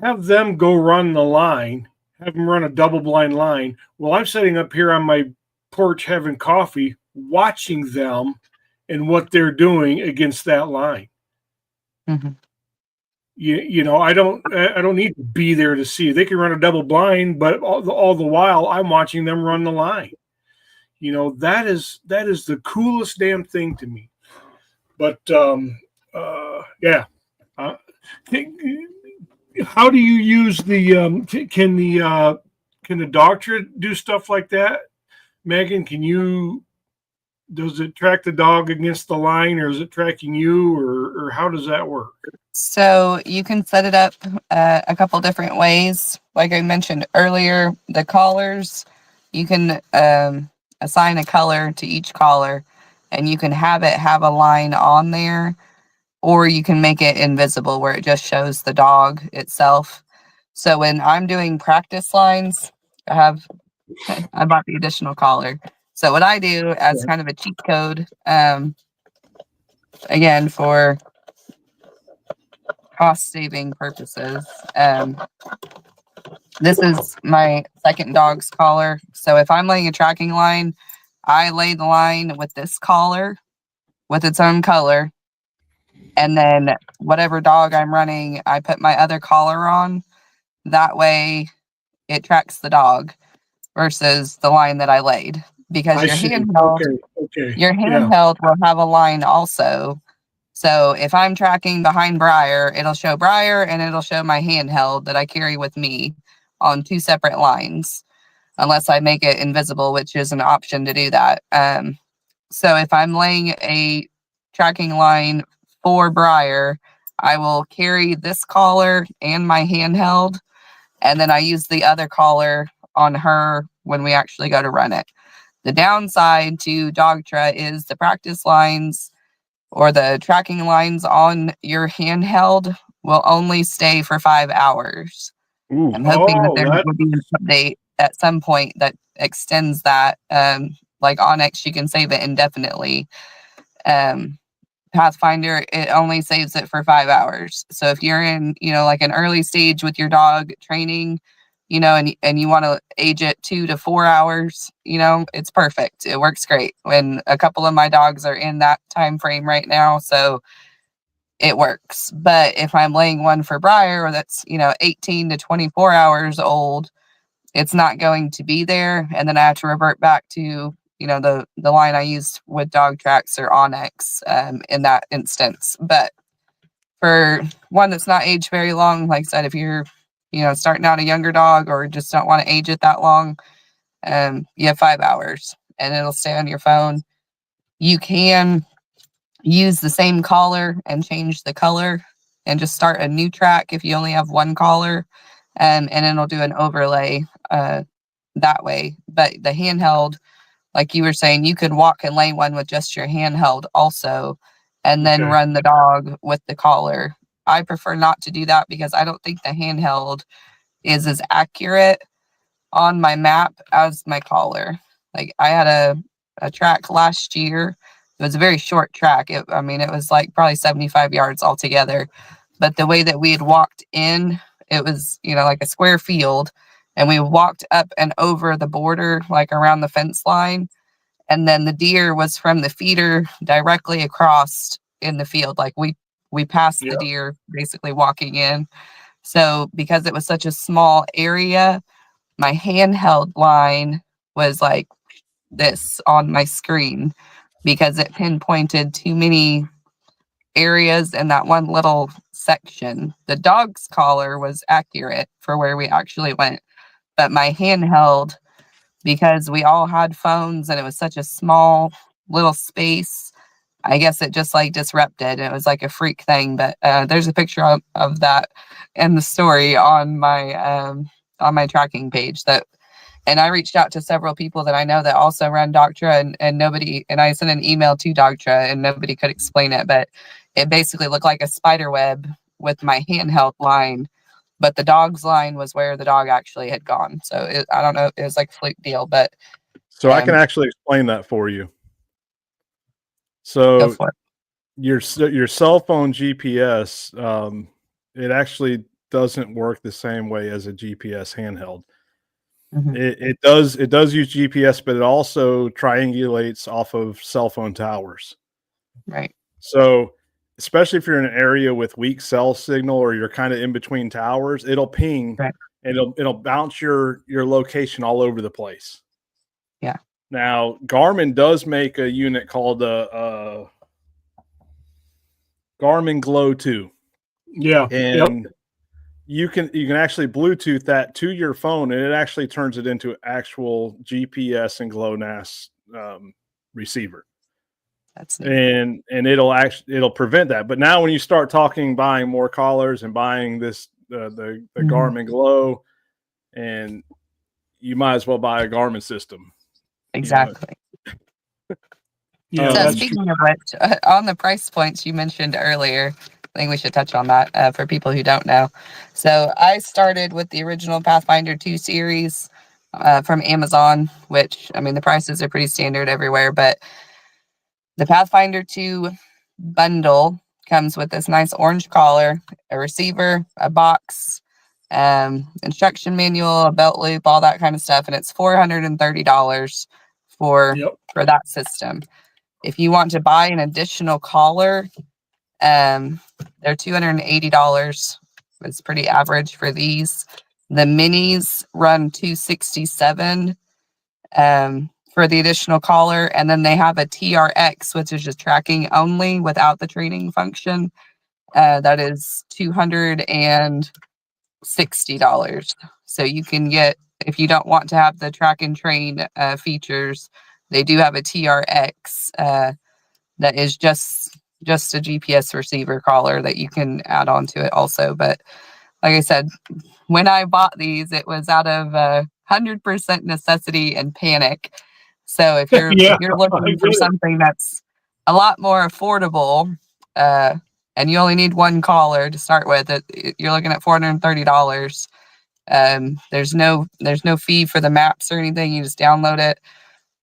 have them go run the line, have them run a double blind line while I'm sitting up here on my porch having coffee, watching them and what they're doing against that line. I don't need to be there to see. They can run a double blind, but all the while I'm watching them run the line. That is the coolest damn thing to me. But yeah. How do you use the can the doctor do stuff like that? Megan, does it track the dog against the line, or is it tracking you, or how does that work? So you can set it up a couple different ways. Like I mentioned earlier, the collars, you can assign a color to each collar, and you can have it have a line on there, or you can make it invisible where it just shows the dog itself. So when I'm doing practice lines, I bought the additional collar. So what I do as kind of a cheat code, again, for cost saving purposes, this is my second dog's collar. So if I'm laying a tracking line, I lay the line with this collar with its own color. And then whatever dog I'm running, I put my other collar on. That way it tracks the dog versus the line that I laid. Because your handheld will have a line also. So if I'm tracking behind Briar, it'll show Briar and it'll show my handheld that I carry with me on two separate lines, unless I make it invisible, which is an option to do that. So if I'm laying a tracking line for Briar, I will carry this collar and my handheld, and then I use the other collar on her when we actually go to run it. The downside to Dogtra is the practice lines or the tracking lines on your handheld will only stay for 5 hours. Ooh. I'm hoping that there will be an update at some point that extends that. Like Onyx, you can save it indefinitely. Pathfinder, it only saves it for 5 hours. So if you're in, like an early stage with your dog training, and you want to age it 2 to 4 hours, it's perfect. It works great. When a couple of my dogs are in that time frame right now, so it works. But if I'm laying one for Briar that's 18 to 24 hours old, it's not going to be there, and then I have to revert back to the line I used with Dog Tracks or Onyx in that instance. But for one that's not aged very long, like I said, if you're starting out a younger dog or just don't want to age it that long, you have 5 hours and it'll stay on your phone. You can use the same collar and change the color and just start a new track if you only have one collar, and it'll do an overlay that way. But the handheld, like you were saying, you could walk and lay one with just your handheld also, and then Okay. run the dog with the collar. I prefer not to do that because I don't think the handheld is as accurate on my map as my collar. Like I had a track last year. It was a very short track. It was like probably 75 yards altogether. But the way that we had walked in, it was, like a square field. And we walked up and over the border, like around the fence line. And then the deer was from the feeder directly across in the field. Like we passed the deer basically walking in. So because it was such a small area, my handheld line was like this on my screen because it pinpointed too many areas in that one little section. The dog's collar was accurate for where we actually went, but my handheld, because we all had phones and it was such a small little space, I guess it just like disrupted. It was like a freak thing. But there's a picture of that in the story on my tracking page. And I reached out to several people that I know that also run Doctra, and nobody, and I sent an email to Doctra and nobody could explain it, but it basically looked like a spider web with my handheld line, but the dog's line was where the dog actually had gone. So I don't know, it was like a fluke deal, but So I can actually explain that for you. go So for it. your cell phone GPS, it actually doesn't work the same way as a GPS handheld. Mhm. It does use GPS, but it also triangulates off of cell phone towers. Right. So especially if you're in an area with weak cell signal or you're kind of in between towers, it'll ping Right. and it'll bounce your location all over the place. Yeah. Now Garmin does make a unit called Garmin Glow 2. Yeah. And you can actually Bluetooth that to your phone, and it actually turns it into actual GPS and GLONASS receiver. That's neat. And it'll prevent that. But now when you start talking buying more collars and buying this the Garmin Glow, and you might as well buy a Garmin system. Exactly. Yeah. So That's speaking of which, on the price points you mentioned earlier, I think we should touch on that for people who don't know. So I started with the original Pathfinder 2 series from Amazon, which, the prices are pretty standard everywhere, but the Pathfinder 2 bundle comes with this nice orange collar, a receiver, a box, instruction manual, a belt loop, all that kind of stuff, and it's $430 for that system. If you want to buy an additional collar, they're $280. It's pretty average for these. The minis run $267 for the additional collar, and then they have a TRX, which is just tracking only without the training function. That is $260. So you can get, if you don't want to have the track and train features, they do have a TRX that is just a GPS receiver collar that you can add on to it also. But like I said, when I bought these, it was out of 100% necessity and panic. So if you're looking for something that's a lot more affordable, and you only need one collar to start with, you're looking at $430. There's no fee for the maps or anything. You just download it.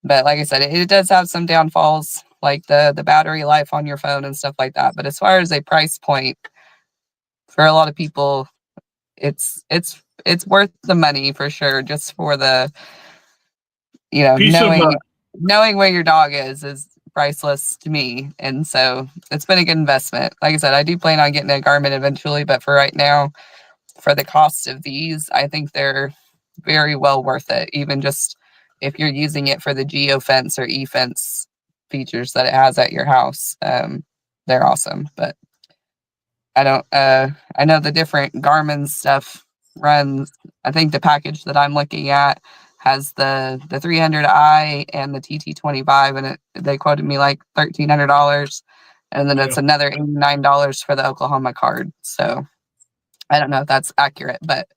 But like I said, it does have some downfalls, like the battery life on your phone and stuff like that. But as far as a price point, for a lot of people, it's worth the money for sure, just for the, Piece of knowing where your dog is priceless to me. And so it's been a good investment. Like I said, I do plan on getting a Garmin eventually, but for right now, for the cost of these, I think they're very well worth it. Even just if you're using it for the geofence or e-fence features that it has at your house, they're awesome. But I know the different Garmin stuff runs. I think the package that I'm looking at has the 300i and the TT25, and they quoted me like $1,300, and then it's another $89 for the Oklahoma card. So I don't know if that's accurate, but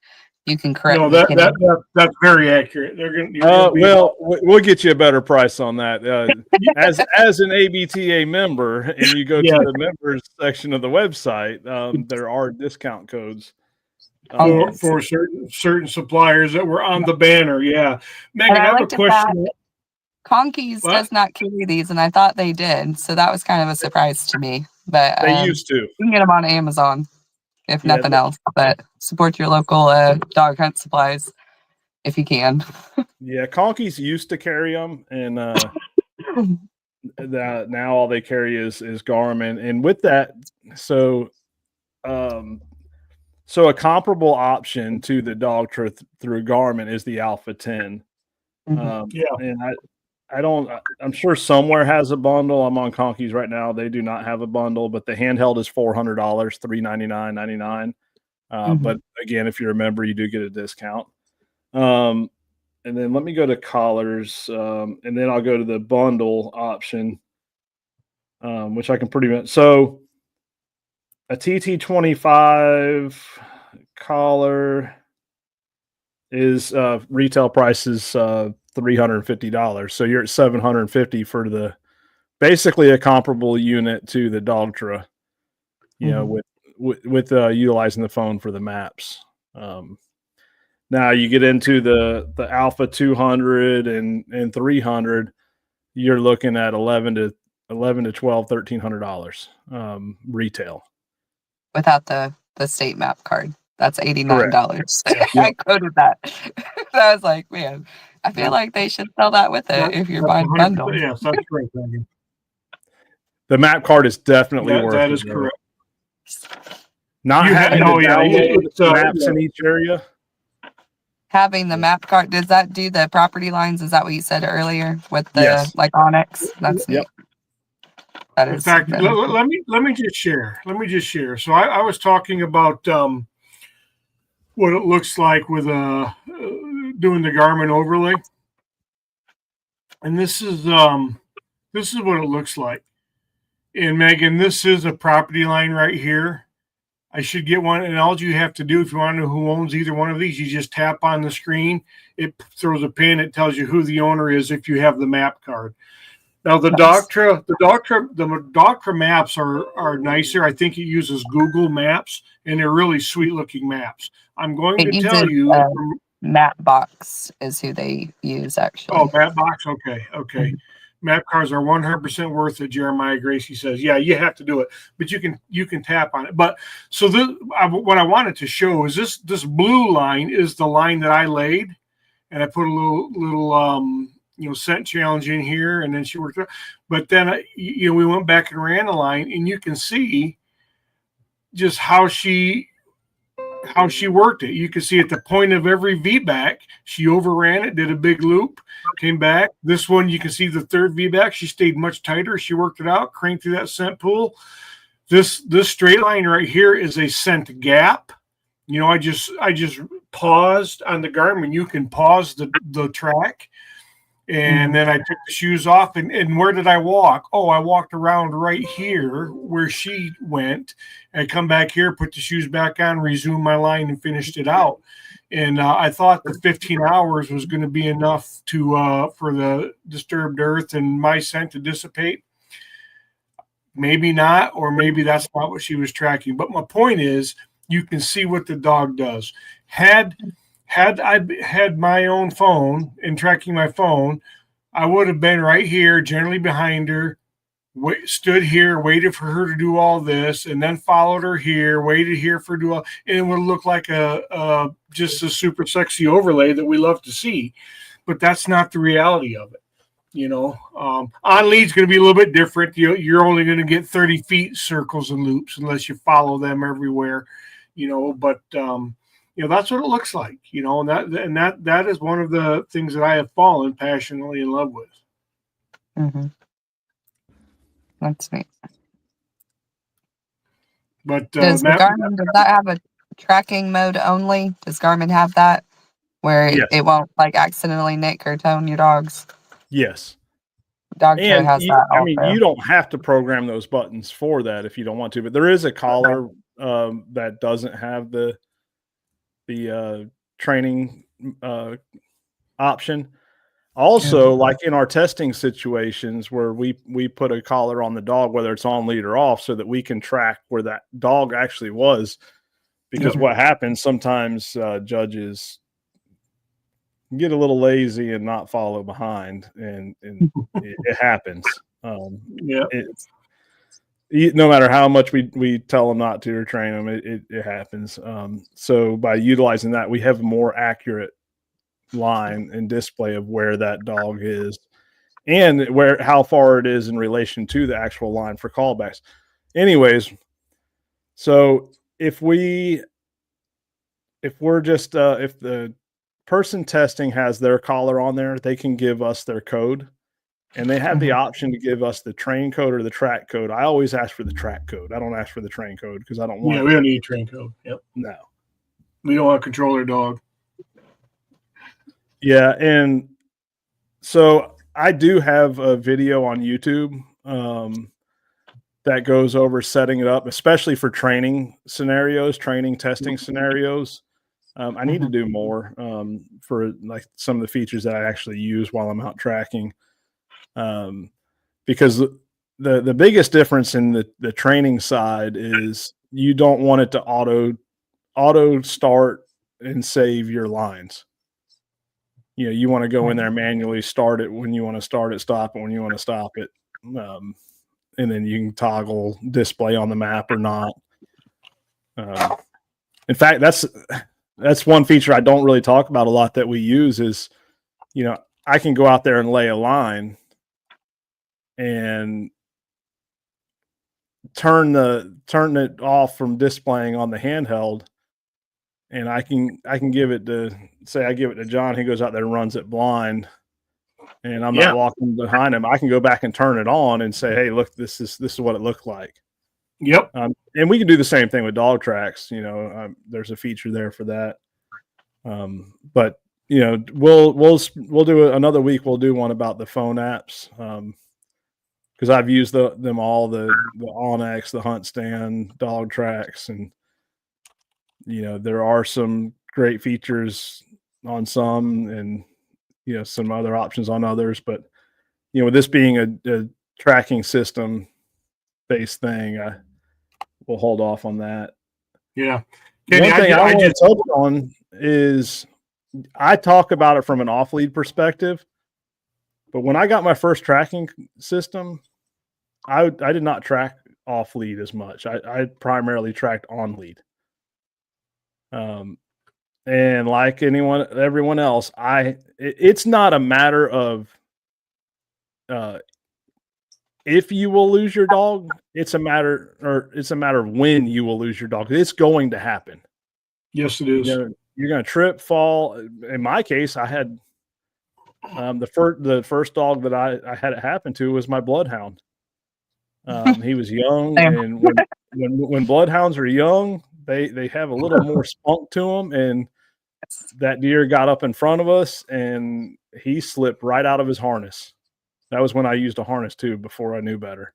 you can correct me. That's very accurate. We'll get you a better price on that. As an ABTA member, and you go to the members section of the website, there are discount codes for certain suppliers that were on the banner. Yeah, Megan, I have a question. Conkeys does not carry these, and I thought they did, so that was kind of a surprise to me. But they used to. You can get them on Amazon, if nothing else. But support your local dog hunt supplies if you can. Yeah, Conkeys used to carry them, and now all they carry is Garmin. And with that, so a comparable option to the Dogtra through Garmin is the Alpha 10. And I'm sure somewhere has a bundle. I'm on Conkeys right now. They do not have a bundle, but the handheld is $400, $399.99. But again, if you're a member, you do get a discount. And then let me go to collars, and then I'll go to the bundle option, which I can pretty much. So a TT25 collar is retail price is $350. So you're at $750 for basically a comparable unit to the Dogtra, with utilizing the phone for the maps. Now you get into the Alpha 200 and 300, you're looking at $11 to $12, $1,300 retail. Without the state map card. That's $89. I quoted that. So I was like, man, I feel like they should sell that with it if you're buying bundles. Yes, that's correct. The map card is definitely worth it. That is correct. Not having maps in each area. Having the map card, does that do the property lines? Is that what you said earlier with the like Onyx? That's neat. That is. In fact, let me just share. So I was talking about what it looks like with doing the Garmin overlay, and this is what it looks like. And Megan, this is a property line right here. I should get one, and all you have to do if you want to know who owns either one of these, you just tap on the screen. It throws a pin. It tells you who the owner is if you have the map card. Now the Dogtra maps are nicer. I think it uses Google Maps, and they're really sweet looking maps. I'm going to tell you, Mapbox is who they use actually. Oh, Mapbox. Okay. Map cards are 100% worth it. Jeremiah Gracie says, "Yeah, you have to do it, but you can tap on it." But so what I wanted to show is this blue line is the line that I laid, and I put a little scent challenge in here, and then she worked it. But then we went back and ran the line, and you can see just how she worked it. You can see at the point of every VBAC, she overran it, did a big loop, came back. This one, you can see the third VBAC, she stayed much tighter. She worked it out, cranked through that scent pool. This straight line right here is a scent gap. I just paused on the Garmin. You can pause the track. And then I took the shoes off, and where did I walk? Oh, I walked around right here where she went. I come back here, put the shoes back on, resumed my line, and finished it out. And I thought the 15 hours was going to be enough for the disturbed earth and my scent to dissipate. Maybe not, or maybe that's not what she was tracking. But my point is, you can see what the dog does. Had I had my own phone and tracking my phone, I would have been right here, generally behind her, stood here, waited for her to do all this, and then followed her here, waited here for do all, and it would look like a just a super sexy overlay that we love to see, but that's not the reality of it. On lead's going to be a little bit different. You're only going to get 30 feet circles and loops unless you follow them everywhere, but that's what it looks like, and that is one of the things that I have fallen passionately in love with. Mm-hmm. That's neat. But does Garmin, does that have a tracking mode only? Does Garmin have that where Yes. it won't like accidentally nick or tone your dogs? Yes. Dogtra has that also. I mean, you don't have to program those buttons for that if you don't want to, but there is a collar that doesn't have the training option. Also, like in our testing situations where we put a collar on the dog, whether it's on lead or off, so that we can track where that dog actually was. Because what happens sometimes, judges get a little lazy and not follow behind, and it happens. No matter how much we tell them not to or train them, it happens. So by utilizing that, we have a more accurate line and display of where that dog is and how far it is in relation to the actual line for callbacks. Anyways, so if the person testing has their collar on there, they can give us their code, and they have the option to give us the train code or the track code. I always ask for the track code. I don't ask for the train code because I don't want. Yeah, we don't need a train code. Yep. No. We don't want to control their dog. Yeah, and so I do have a video on YouTube that goes over setting it up, especially for training testing scenarios. I need to do more for like some of the features that I actually use while I'm out tracking, because the biggest difference in the training side is you don't want it to auto start and save your lines. You want to go in there manually, start it when you want to start it, stop it when you want to stop it, and then you can toggle display on the map or not. In fact, that's one feature I don't really talk about a lot that we use is, I can go out there and lay a line and turn it off from displaying on the handheld. And I can give it to, say I give it to John, he goes out there and runs it blind, and I'm not walking behind him. I can go back and turn it on and say, hey, look, this is what it looked like. Yep. And we can do the same thing with dog tracks. There's a feature there for that. But we'll do another week. We'll do one about the phone apps. Cause I've used them all, the Onyx, the Hunt Stand, dog tracks. And, there are some great features on some and, some other options on others, but, with this being a tracking system based thing, we'll hold off on that. Yeah. One thing I want to touch on is I talk about it from an off lead perspective, but when I got my first tracking system, I did not track off lead as much. I primarily tracked on lead. And like everyone else, it's not a matter of if you will lose your dog, it's a matter of when you will lose your dog. It's going to happen. Yes, it is. You're going to trip, fall. In my case, I had the first dog that I had it happen to was my bloodhound. He was young, and when bloodhounds are young, they have a little more spunk to them, and that deer got up in front of us, and he slipped right out of his harness. That was when I used a harness too, before I knew better.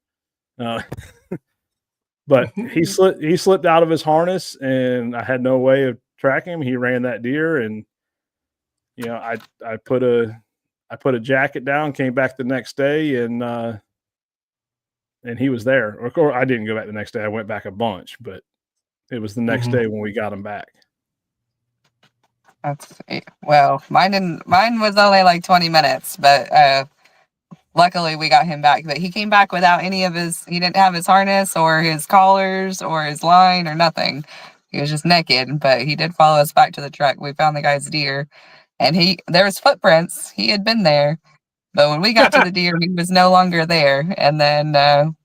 But he slipped out of his harness, and I had no way of tracking him. He ran that deer, and I put a jacket down, came back the next day, and he was there. Of course, I didn't go back the next day. I went back a bunch, but it was the next day when we got him back. That's well, mine was only like 20 minutes, but luckily we got him back, but he came back without any of he didn't have his harness or his collars or his line or nothing. He was just naked, but he did follow us back to the truck. We found the guy's deer, and there was footprints. He had been there, but when we got to the deer, he was no longer there. And then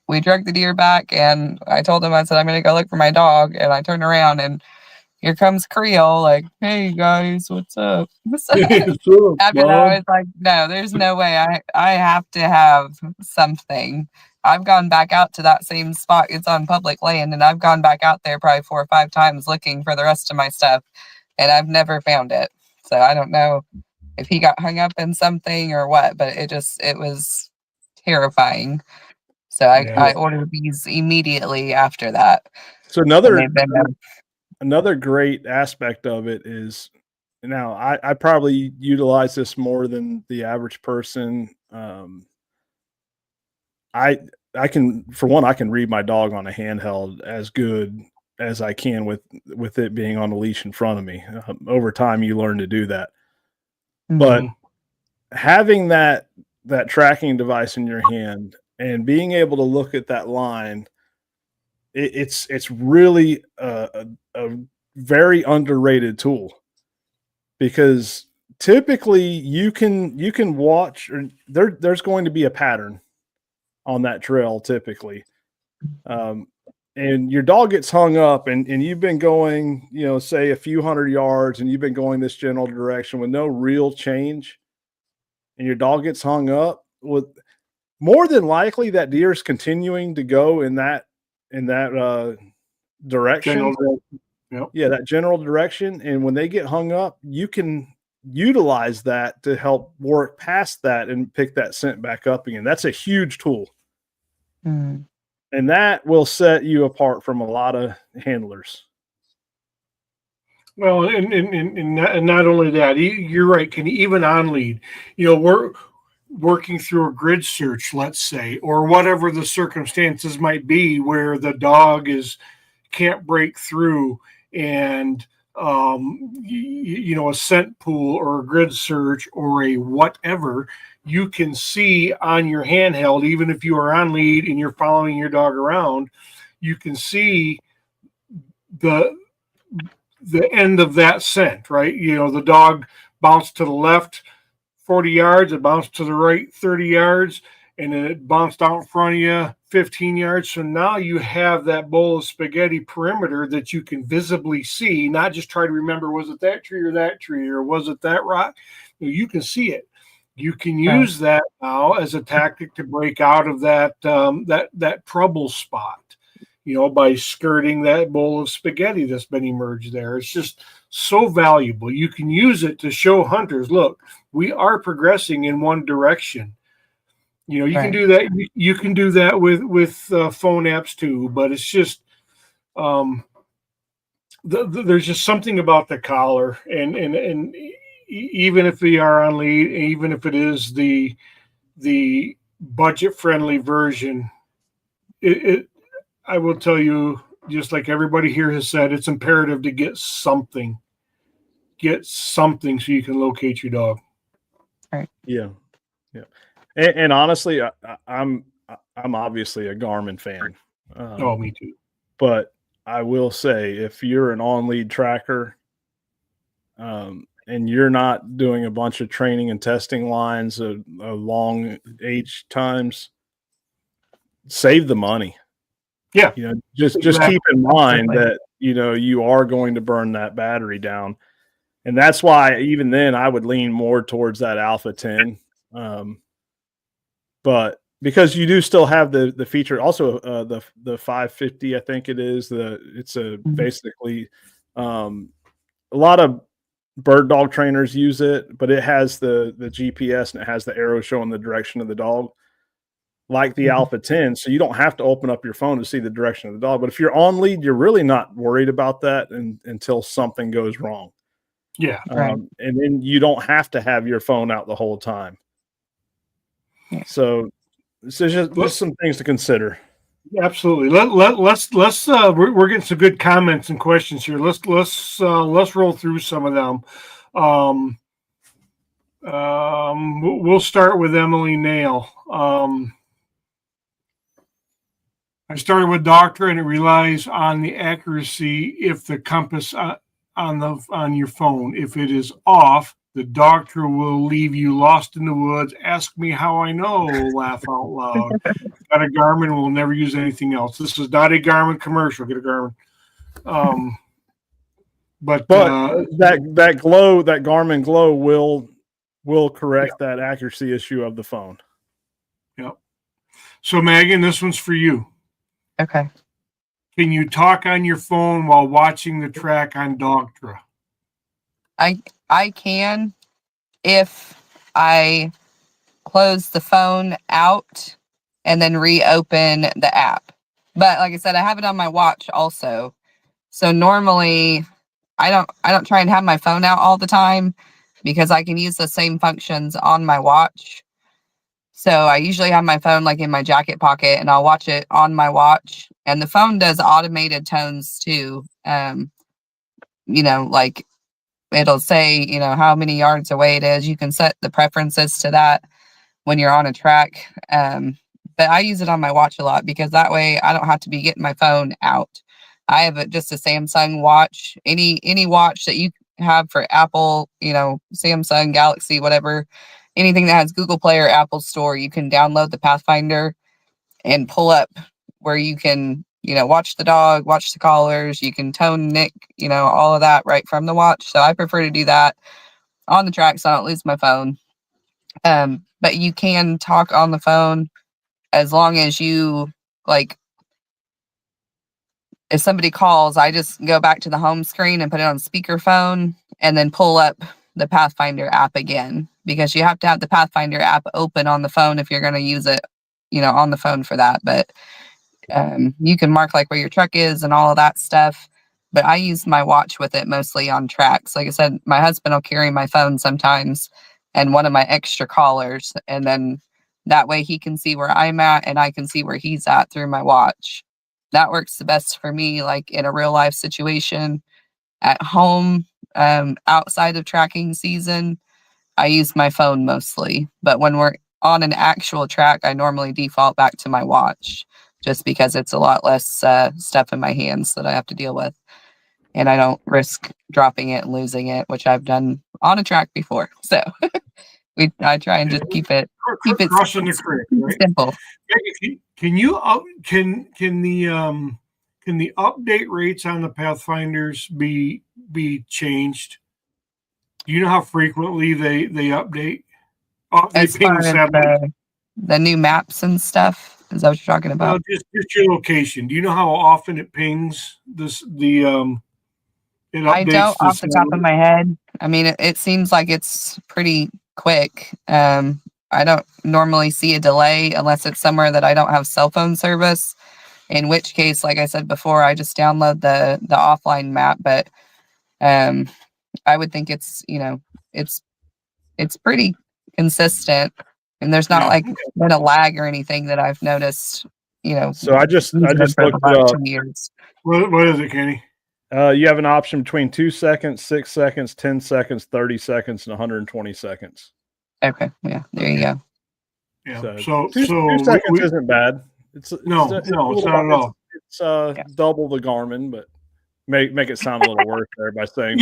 we dragged the deer back, and I told him, I said, I'm going to go look for my dog. And I turned around, and here comes Creole, like, hey guys, what's up? So, after that, I was like, no, there's no way. I have to have something. I've gone back out to that same spot. It's on public land, and I've gone back out there probably 4 or 5 times looking for the rest of my stuff, and I've never found it. So I don't know if he got hung up in something or what, but it was terrifying. So I ordered these immediately after that. So another great aspect of it is, now I probably utilize this more than the average person. I can, for one, I can read my dog on a handheld as good as I can with it being on a leash in front of me. Over time, you learn to do that. Mm-hmm. But having that tracking device in your hand and being able to look at that line, it's really a very underrated tool, because typically you can watch, or there's going to be a pattern on that trail typically. And your dog gets hung up, and you've been going, say a few hundred yards, and you've been going this general direction with no real change, and your dog gets hung up, with more than likely that deer is continuing to go in that direction. Yep. Yeah, that general direction. And when they get hung up, you can utilize that to help work past that and pick that scent back up again. That's a huge tool. Mm. And that will set you apart from a lot of handlers. Well, and not only that, you're right. Can even on lead, we're working through a grid search, let's say, or whatever the circumstances might be, where the dog can't break through, and a scent pool or a grid search or a whatever, you can see on your handheld, even if you are on lead and you're following your dog around, you can see the end of that scent, right? The dog bounced to the left 40 yards, it bounced to the right 30 yards, and then it bounced out in front of you 15 yards. So now you have that bowl of spaghetti perimeter that you can visibly see, not just try to remember, was it that tree or was it that rock? You can see it. You can use that now as a tactic to break out of that trouble spot, by skirting that bowl of spaghetti that's been emerged there. It's just so valuable. You can use it to show hunters, look, we are progressing in one direction. You can do that. You can do that with phone apps too, but it's just there's just something about the collar, and even if we are on lead, even if it is the budget friendly version, I will tell you, just like everybody here has said, it's imperative to get something so you can locate your dog. Right. Yeah. And honestly, I'm obviously a Garmin fan. Me too. But I will say, if you're an on-lead tracker, and you're not doing a bunch of training and testing lines of long age times, save the money. Yeah. Just keep in mind that, you are going to burn that battery down. And that's why even then I would lean more towards that Alpha 10. But because you do still have the feature, also the 550, I think it is, basically a lot of bird dog trainers use it, but it has the GPS and it has the arrow showing the direction of the dog, like the Alpha 10. So you don't have to open up your phone to see the direction of the dog. But if you're on lead, you're really not worried about that until something goes wrong. Yeah. Right. And then you don't have to have your phone out the whole time. Yeah. So just some things to consider. Absolutely. Let's we're getting some good comments and questions here. Let's roll through some of them. We'll start with Emily Nail. I started with Doctor, and it relies on the accuracy if the compass on your phone. If it is off, the doctor will leave you lost in the woods. Ask me how I know. Laugh out loud. Got a Garmin, and we'll never use anything else. This is not a Garmin commercial. Get a Garmin. But that glow, that Garmin glow will correct that accuracy issue of the phone. Yep. So Megan, this one's for you. Okay. Can you talk on your phone while watching the track on Dogtra? I can if I close the phone out and then reopen the app. But like I said, I have it on my watch also. So normally I don't try and have my phone out all the time because I can use the same functions on my watch. So I usually have my phone like in my jacket pocket and I'll watch it on my watch. And the phone does automated tones too. Like it'll say, how many yards away it is. You can set the preferences to that when you're on a track. But I use it on my watch a lot because that way I don't have to be getting my phone out. I have just a Samsung watch. Any watch that you have for Apple, Samsung, Galaxy, whatever, anything that has Google Play or Apple Store, you can download the Pathfinder and pull up where you can, watch the dog, watch the collars, you can tone Nick, all of that right from the watch. So I prefer to do that on the track so I don't lose my phone. But you can talk on the phone as long as you if somebody calls, I just go back to the home screen and put it on speakerphone and then pull up the Pathfinder app again, because you have to have the Pathfinder app open on the phone if you're going to use it, on the phone for that. But you can mark like where your truck is and all of that stuff. But I use my watch with it mostly on tracks. Like I said, my husband will carry my phone sometimes and one of my extra collars. And then that way he can see where I'm at and I can see where he's at through my watch. That works the best for me, like in a real life situation at home. Outside of tracking season, I use my phone mostly. But when we're on an actual track, I normally default back to my watch just because it's a lot less stuff in my hands that I have to deal with. And I don't risk dropping it and losing it, which I've done on a track before. So I try and just keep it crossing the creek, right? Simple. Can the update rates on the Pathfinders be changed? Do you know how frequently they update? As far as the new maps and stuff, is that what you're talking about? No, just your location. Do you know how often it pings I don't off the top of my head. I mean, it seems like it's pretty quick. I don't normally see a delay unless it's somewhere that I don't have cell phone service, in which case, like I said before, I just download the offline map. But I would think it's pretty consistent, and there's not been a lag or anything that I've noticed. So I just looked it up. Years. What is it, Kenny? You have an option between 2 seconds, 6 seconds, 10 seconds, 30 seconds, and 120 seconds. Okay, yeah, there you go. Yeah, so 2 seconds isn't bad. It's not at all. It's double the Garmin, but make it sound a little worse there by saying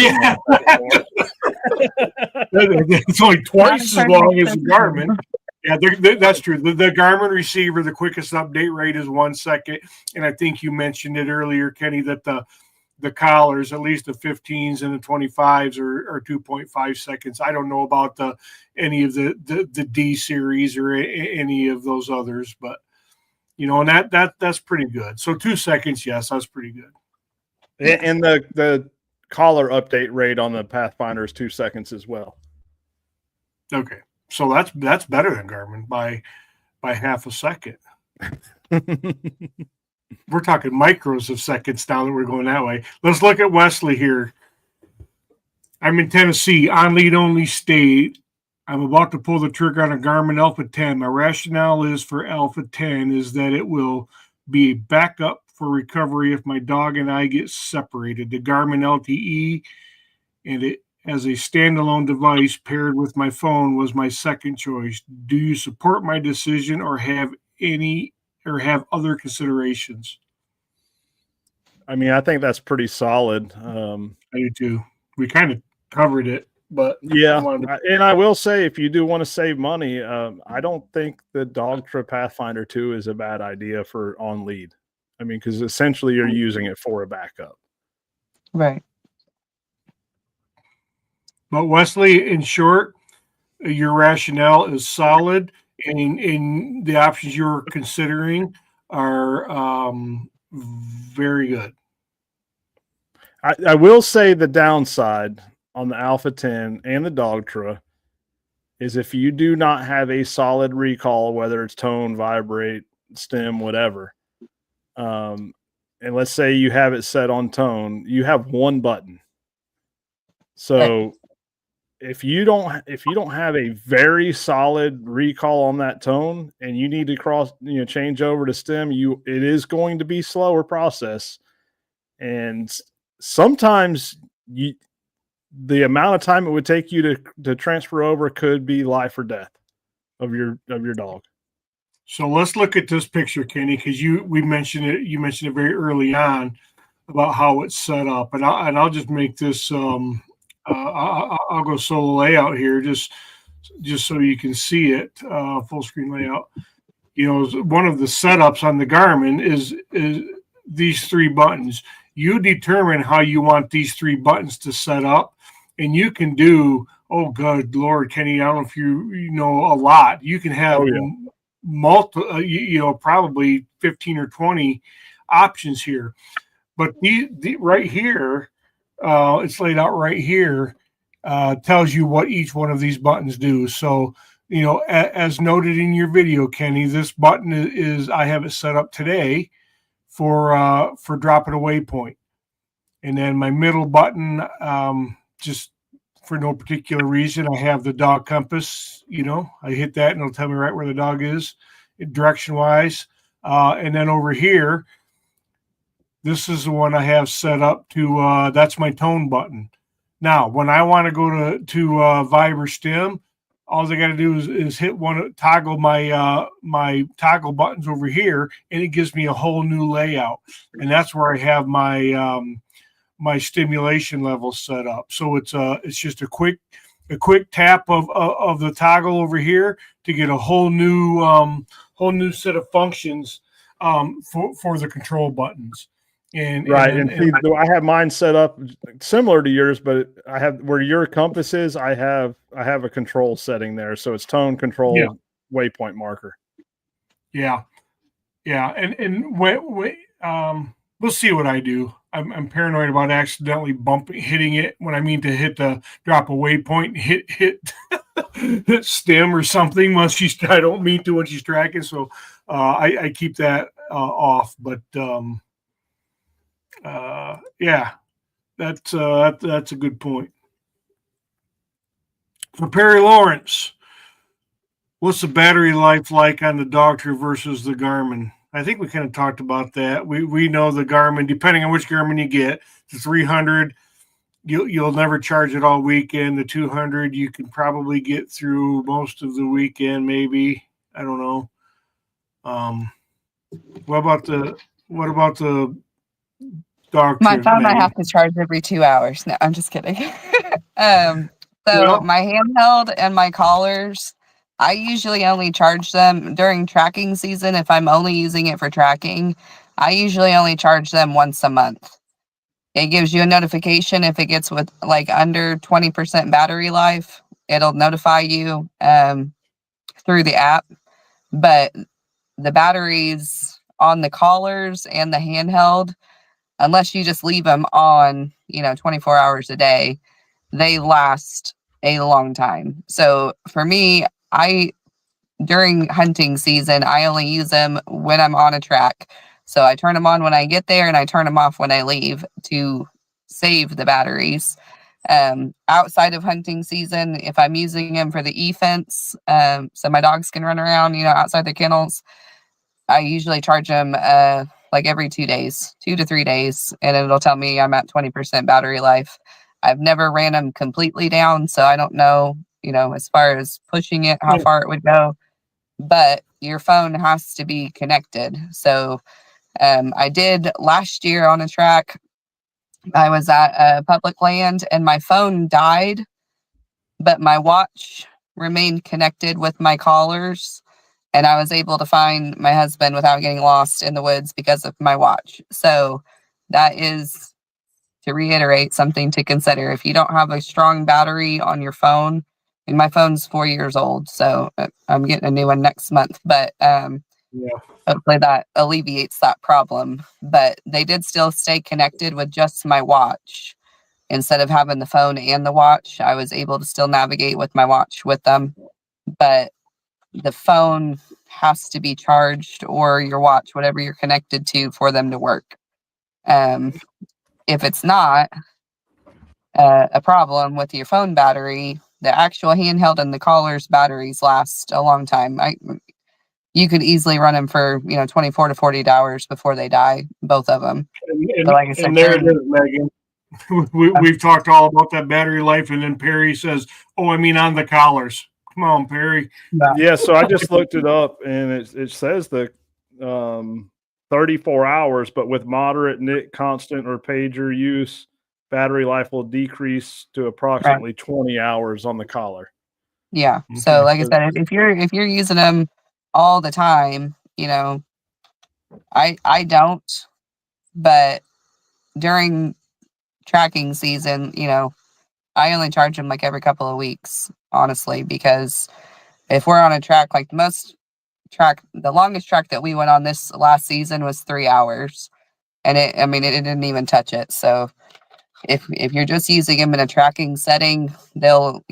it's only twice as long as the Garmin. Yeah, that's true. The Garmin receiver, the quickest update rate is 1 second, and I think you mentioned it earlier, Kenny, that the collars, at least the 15s and the 25s, are 2.5 seconds. I don't know about any of the D series or any of those others, but and that's pretty good. So 2 seconds, yes, that's pretty good. And the collar update rate on the Pathfinder is 2 seconds as well. Okay, so that's better than Garmin by half a second. We're talking micros of seconds now that we're going that way. Let's look at Wesley here. I'm in Tennessee, on lead only state. I'm about to pull the trigger on a Garmin Alpha 10. My rationale is for Alpha 10 is that it will be a backup for recovery if my dog and I get separated. The Garmin LTE, and as a standalone device paired with my phone was my second choice. Do you support my decision or have other considerations? I mean, I think that's pretty solid. I do too. We kind of covered it, but I Yeah, wanted to, and I will say, if you do want to save money, I don't think the Dogtra Pathfinder 2 is a bad idea for on lead. I mean, because essentially you're using it for a backup. Right. but Wesley, in short, your rationale is solid, and in the options you're considering are very good. I will say the downside on the Alpha 10 and the Dogtra is if you do not have a solid recall, whether it's tone, vibrate, stem, whatever, and let's say you have it set on tone, you have one button. So if you don't have a very solid recall on that tone and you need to change over to stem, it is going to be slower process. And sometimes the amount of time it would take you to transfer over could be life or death of your dog. So let's look at this picture, Kenny, because we mentioned it. You mentioned it very early on about how it's set up, and I'll just make this. I'll go solo layout here, just so you can see it, full screen layout. One of the setups on the Garmin is these three buttons. You determine how you want these three buttons to set up, and you can do. Oh, good Lord, Kenny! I don't know if you know a lot. You can have probably 15 or 20 options here, but the right here, it's laid out right here, tells you what each one of these buttons do. So, as noted in your video, Kenny, this button is I have it set up today for dropping a waypoint, and then my middle button, just for no particular reason, I have the dog compass. I hit that and it'll tell me right where the dog is, direction wise. And then over here, this is the one I have set up to. That's my tone button. Now, when I want to go to Viber Stem, all I got to do is hit toggle my toggle buttons over here, and it gives me a whole new layout. And that's where I have my stimulation level set up. So it's just a quick tap of the toggle over here to get a whole new set of functions for the control buttons. And I have mine set up similar to yours, but I have where your compass is. I have a control setting there, so it's tone control, waypoint marker. Yeah, and we'll see what I do. I'm paranoid about accidentally hitting it when I mean to drop a waypoint, hit stem or something. I don't mean to when she's tracking, so I keep that off. But that's a good point. For Perry Lawrence, what's the battery life like on the Dogtra versus the Garmin? I think we kind of talked about that. We know the Garmin, depending on which Garmin you get, the 300, you'll never charge it all weekend. The 200, you can probably get through most of the weekend, maybe. I don't know. What about the Dogtra? My phone I have to charge every 2 hours. No, I'm just kidding. My handheld and my collars, I usually only charge them during tracking season. If I'm only using it for tracking, I usually only charge them once a month. It gives you a notification if it gets with under 20% battery life. It'll notify you through the app. But the batteries on the collars and the handheld, unless you just leave them on, 24 hours a day, they last a long time. So for me, during hunting season, I only use them when I'm on a track. So I turn them on when I get there and I turn them off when I leave to save the batteries. Outside of hunting season, if I'm using them for the e-fence, so my dogs can run around, outside the kennels, I usually charge them every 2 days, 2 to 3 days, and it'll tell me I'm at 20% battery life. I've never ran them completely down, so I don't know, as far as pushing it, how far it would go. But your phone has to be connected. So I did last year on a track. I was at public land and my phone died, but my watch remained connected with my collars. And I was able to find my husband without getting lost in the woods because of my watch. So that is, to reiterate, something to consider. If you don't have a strong battery on your phone, and my phone's 4 years old, so I'm getting a new one next month, but hopefully that alleviates that problem. But they did still stay connected with just my watch. Instead of having the phone and the watch, I was able to still navigate with my watch with them. But the phone has to be charged, or your watch, whatever you're connected to, for them to work. If it's not a problem with your phone battery, the actual handheld and the collars batteries last a long time. You could easily run them for 24 to 48 hours before they die, both of them. And, So like I said, and there it is, Megan. We've talked all about that battery life, and then Perry says, "Oh, I mean on the collars." Come on, Perry. Yeah, so I just looked it up, and it says the 34 hours, but with moderate NIC, constant, or pager use, battery life will decrease to approximately 20 hours on the collar. Yeah. Okay. So like I said, if you're using them all the time, I don't, but during tracking season, I only charge them like every couple of weeks, honestly, because if we're on a track, like the longest track that we went on this last season was 3 hours, and it didn't even touch it. So if you're just using them in a tracking setting, they'll,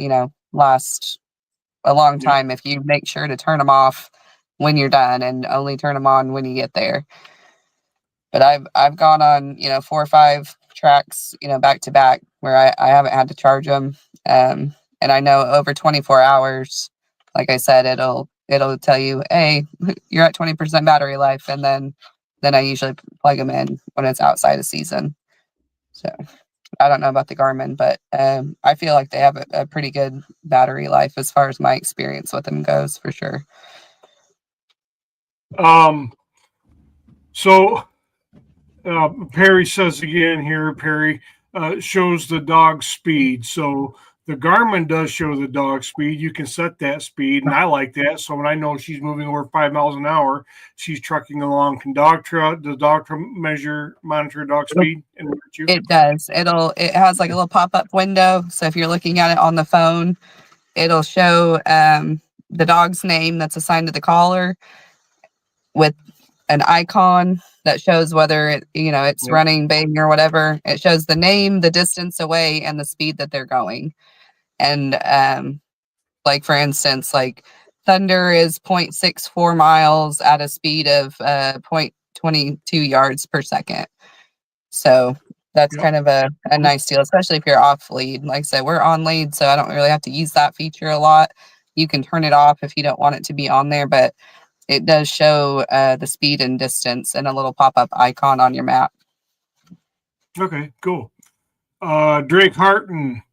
last a long time if you make sure to turn them off when you're done and only turn them on when you get there. But I've gone on 4 or 5 tracks back to back where I haven't had to charge them, and I know over 24 hours, like I said, it'll tell you, hey, you're at 20% battery life, and then I usually plug them in when it's outside of season. So I don't know about the Garmin, but I feel like they have a pretty good battery life as far as my experience with them goes, for sure. So Perry says again here, Perry shows the dog speed. So the Garmin does show the dog speed. You can set that speed, and I like that. So when I know she's moving over 5 miles an hour, she's trucking along. Does Dogtra monitor dog speed? It does. It has like a little pop-up window. So if you're looking at it on the phone, it'll show the dog's name that's assigned to the collar with an icon that shows whether it's running, baying, or whatever. It shows the name, the distance away, and the speed that they're going. And like for instance, like Thunder is 0.64 miles at a speed of 0.22 yards per second. So that's kind of a nice deal, especially if you're off lead. Like I said, we're on lead, so I don't really have to use that feature a lot. You can turn it off if you don't want it to be on there, but it does show the speed and distance and a little pop-up icon on your map. Okay, cool. Drake Harton,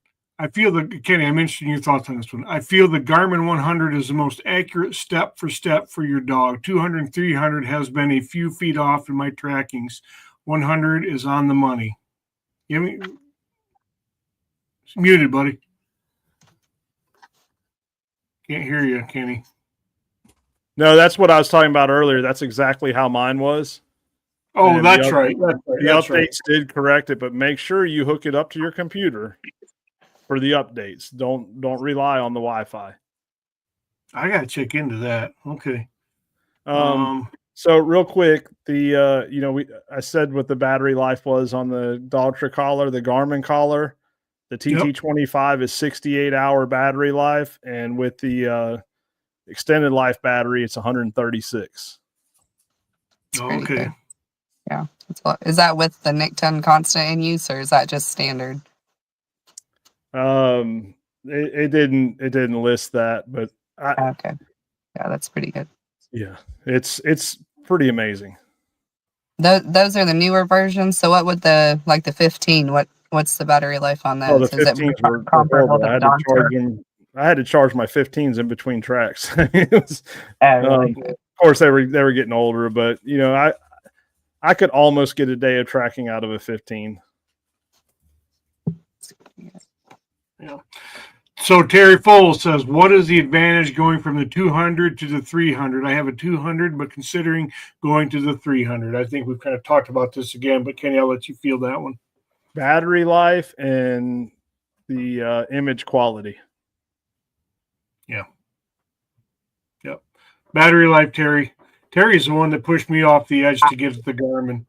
Kenny, I'm interested in your thoughts on this one. I feel the Garmin 100 is the most accurate step for your dog. 200 and 300 has been a few feet off in my trackings. 100 is on the money. It's muted, buddy. Can't hear you, Kenny. No, that's what I was talking about earlier. That's exactly how mine was. Oh, that's right. The updates did correct it, but make sure you hook it up to your computer for the updates. Don't rely on the Wi-Fi. I got to check into that. Okay. So real quick, I said what the battery life was on the Dogtra collar, the Garmin collar. The TT25 is 68-hour battery life, and with the extended life battery, it's 136. Okay. Yeah. Is that with the NIC 10 constant in use, or is that just standard? It didn't list that, but okay. Yeah, that's pretty good. Yeah, it's pretty amazing. Those are the newer versions. So what would the 15? What's the battery life on Oh, the those? Is it 15s were comparable horrible. to I the had to charge Dogtra? them. I had to charge my 15s in between tracks. It was, Oh, really? of course, they were getting older, but I could almost get a day of tracking out of a 15. Yeah. So Terry Foles says, what is the advantage going from the 200 to the 300? I have a 200, but considering going to the 300. I think we've kind of talked about this again, but Kenny, I'll let you feel that one. Battery life and the image quality. Yeah. Yep. Battery life, Terry. Terry's the one that pushed me off the edge to get the Garmin.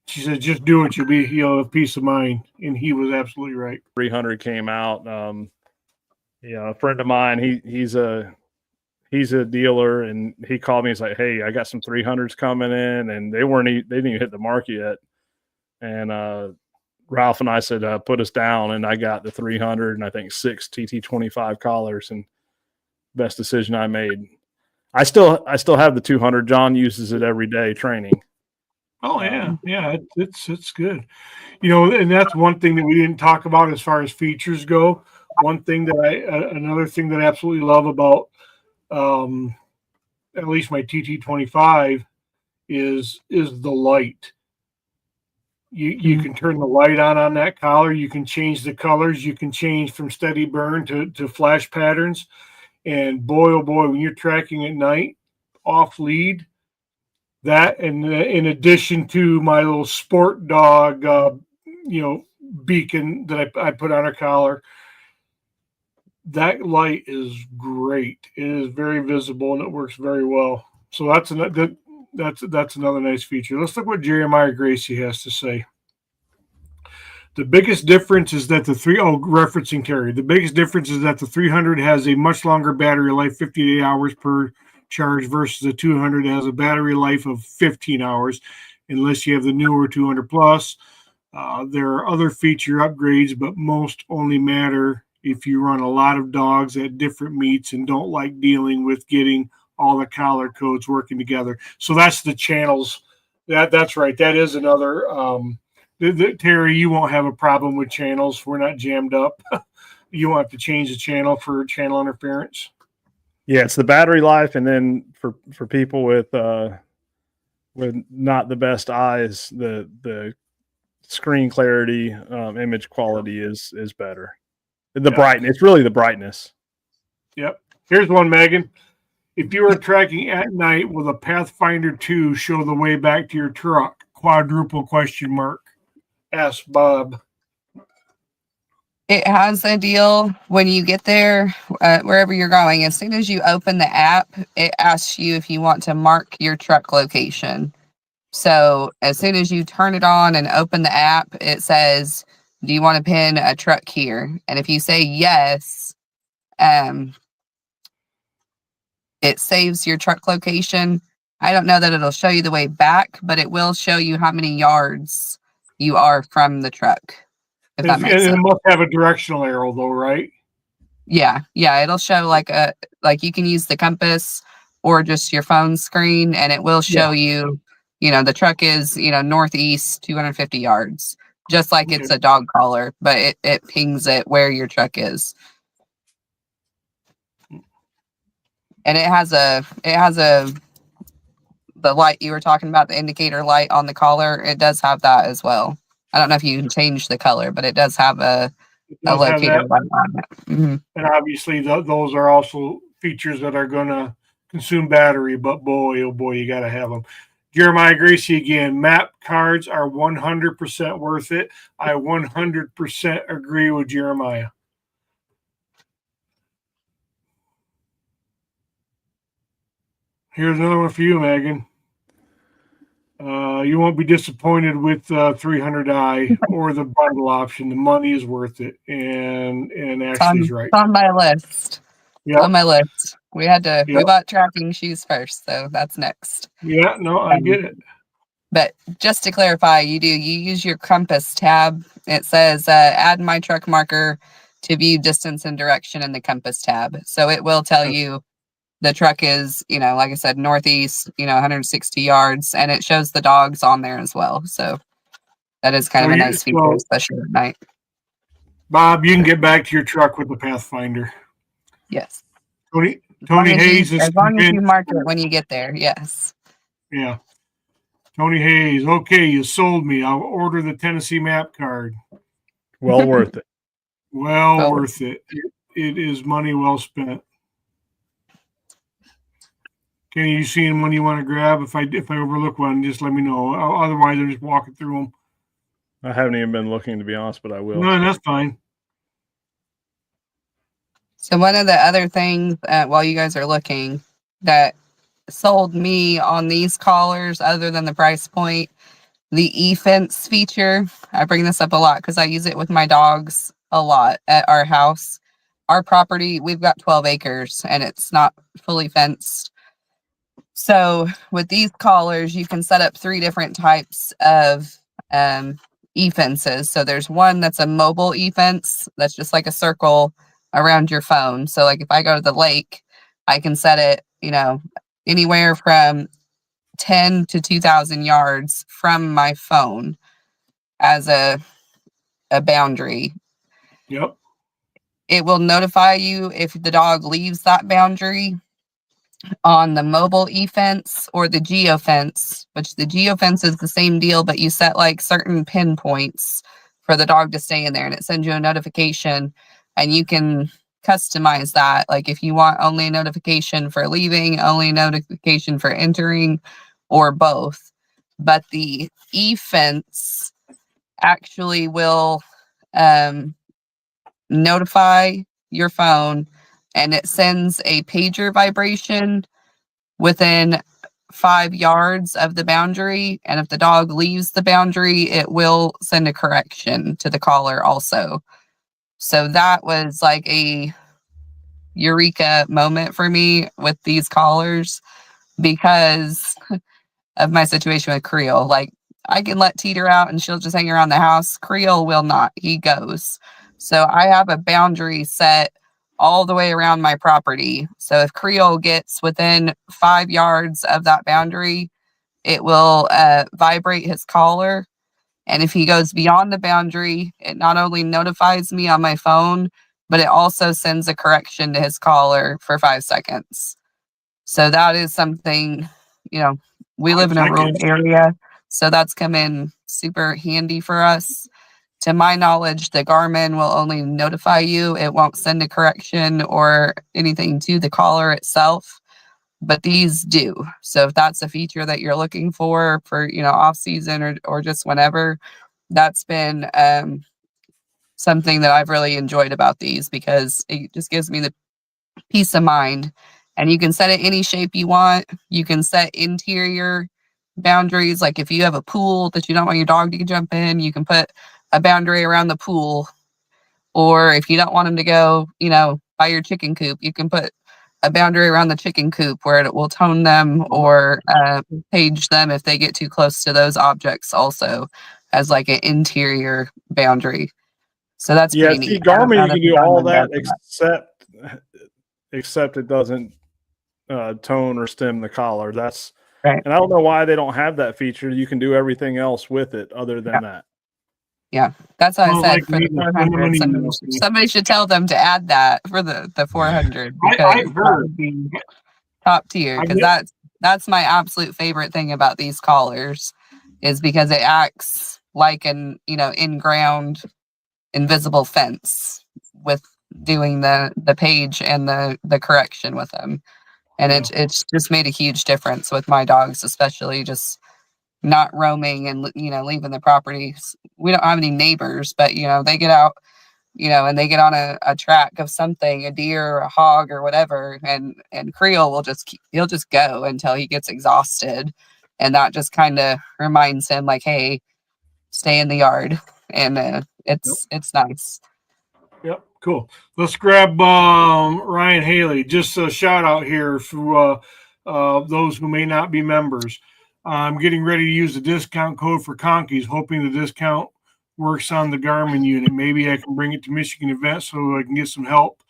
She said, just do it. You'll have peace of mind. And he was absolutely right. 300 came out. A friend of mine, he's a dealer, and he called me. He's like, hey, I got some 300s coming in, and they didn't even hit the market yet. And Ralph and I said, put us down, and I got the 300 and I think 6 TT25 collars, and best decision I made. I still have the 200. John uses it every day training. Oh yeah, it's good. And that's one thing that we didn't talk about as far as features go. One thing that another thing that I absolutely love about at least my TT25 is the light. You can turn the light on that collar. You can change the colors. You can change from steady burn to flash patterns. And boy, oh boy, when you're tracking at night off lead, that, and in addition to my little sport dog, beacon that I put on her collar, that light is great. It is very visible and it works very well. So that's another nice feature. Let's look what Jeremiah Gracie has to say. The biggest difference is that referencing Terry, the biggest difference is that the 300 has a much longer battery life, 58 hours per charge, versus the 200 has a battery life of 15 hours, unless you have the newer 200 plus. There are other feature upgrades, but most only matter if you run a lot of dogs at different meets and don't like dealing with getting all the collar codes working together. So that's the channels. That's right. That is another. Terry, you won't have a problem with channels. We're not jammed up. You won't have to change the channel for channel interference. Yeah, it's the battery life, and then for people with not the best eyes, the screen clarity, image quality is better. The brightness, it's really the brightness. Yep. Here's one, Megan. If you are tracking at night, will the Pathfinder 2 show the way back to your truck? Quadruple question mark. Ask Bob. It has a deal when you get there, wherever you're going. As soon as you open the app, it asks you if you want to mark your truck location. So as soon as you turn it on and open the app, it says, do you want to pin a truck here? And if you say yes, it saves your truck location. I don't know that it'll show you the way back, but it will show you how many yards you are from the truck. If that makes sense. It must have a directional arrow though, right? Yeah. It'll show like you can use the compass or just your phone screen, and it will show you, the truck is, northeast 250 yards, just like it's a dog collar, but it pings it where your truck is. And it has the light you were talking about, the indicator light on the collar. It does have that as well. I don't know if you can change the color, but it does have a locator light on it. Mm-hmm. And obviously those are also features that are going to consume battery, but boy, oh boy, you got to have them. Jeremiah Gracie again, map cards are 100% worth it. I 100% agree with Jeremiah. Here's another one for you, Megan. You won't be disappointed with 300i or the bundle option. The money is worth it, and Ashley's right. It's on my list. Yeah, on my list. We bought tracking shoes first, so that's next. Yeah, no, I get it. But just to clarify, you use your compass tab. It says add my truck marker to view distance and direction in the compass tab. So it will tell you the truck is, like I said, northeast, 160 yards, and it shows the dogs on there as well. So That is kind So of a you, nice feature, so especially at night. Bob, you can get back to your truck with the Pathfinder. Yes. Tony As long Tony as you, Hayes is as long as you convinced. mark it when you get there. Yes. Yeah, Tony Hayes. Okay, you sold me. I'll order the Tennessee map card. Well worth it. Well Well, worth it. It is money well spent. Kenny, you seen one you want to grab? If I overlook one, just let me know. Otherwise, I'm just walking through them. I haven't even been looking, to be honest, but I will. No, that's fine. So one of the other things while you guys are looking that sold me on these collars, other than the price point, the e-fence feature. I bring this up a lot because I use it with my dogs a lot at our house. Our property, we've got 12 acres and it's not fully fenced. So with these collars, you can set up 3 different types of e-fences. So there's one that's a mobile e-fence that's just like a circle around your phone. So like if I go to the lake, I can set it, anywhere from 10 to 2,000 yards from my phone as a boundary. Yep. It will notify you if the dog leaves that boundary on the mobile e-fence or the geofence, which the geofence is the same deal, but you set like certain pinpoints for the dog to stay in there and it sends you a notification and you can customize that. Like if you want only a notification for leaving, only a notification for entering, or both. But the e-fence actually will notify your phone and it sends a pager vibration within 5 yards of the boundary. And if the dog leaves the boundary, it will send a correction to the collar also. So that was like a eureka moment for me with these collars because of my situation with Creole. Like I can let Teeter out and she'll just hang around the house. Creole will not. He goes. So I have a boundary set all the way around my property. So if Creole gets within 5 yards of that boundary, it will vibrate his collar. And if he goes beyond the boundary, it not only notifies me on my phone, but it also sends a correction to his collar for 5 seconds. So that is something, we live in a rural area. So that's come in super handy for us. To my knowledge, the Garmin will only notify you. It won't send a correction or anything to the collar itself, but these do. So if that's a feature that you're looking for, off season or just whenever, that's been something that I've really enjoyed about these because it just gives me the peace of mind. And you can set it any shape you want. You can set interior boundaries. Like if you have a pool that you don't want your dog to jump in, you can put a boundary around the pool. Or if you don't want them to go, by your chicken coop, you can put a boundary around the chicken coop where it will tone them or page them if they get too close to those objects also as like an interior boundary. So that's pretty See, neat. Garmin, you can do all that except it doesn't tone or stem the collar. That's right. And I don't know why they don't have that feature. You can do everything else with it other than that. Yeah, that's what I said like for the 400. Somebody should tell them to add that for the 400 because I've heard. that would be top tier because that's my absolute favorite thing about these collars is because it acts like an in-ground invisible fence with doing the page and the correction with them, and it's just made a huge difference with my dogs, especially just not roaming and leaving the property. We don't have any neighbors, but they get out and they get on a track of something, a deer or a hog or whatever, and Creole will he'll just go until he gets exhausted, and that just kind of reminds him like, hey, stay in the yard. And it's nice. Yep, cool. Let's grab Ryan Haley. Just a shout out here for those who may not be members. I'm getting ready to use the discount code for Conkeys, hoping the discount works on the Garmin unit. Maybe I can bring it to Michigan event so I can get some help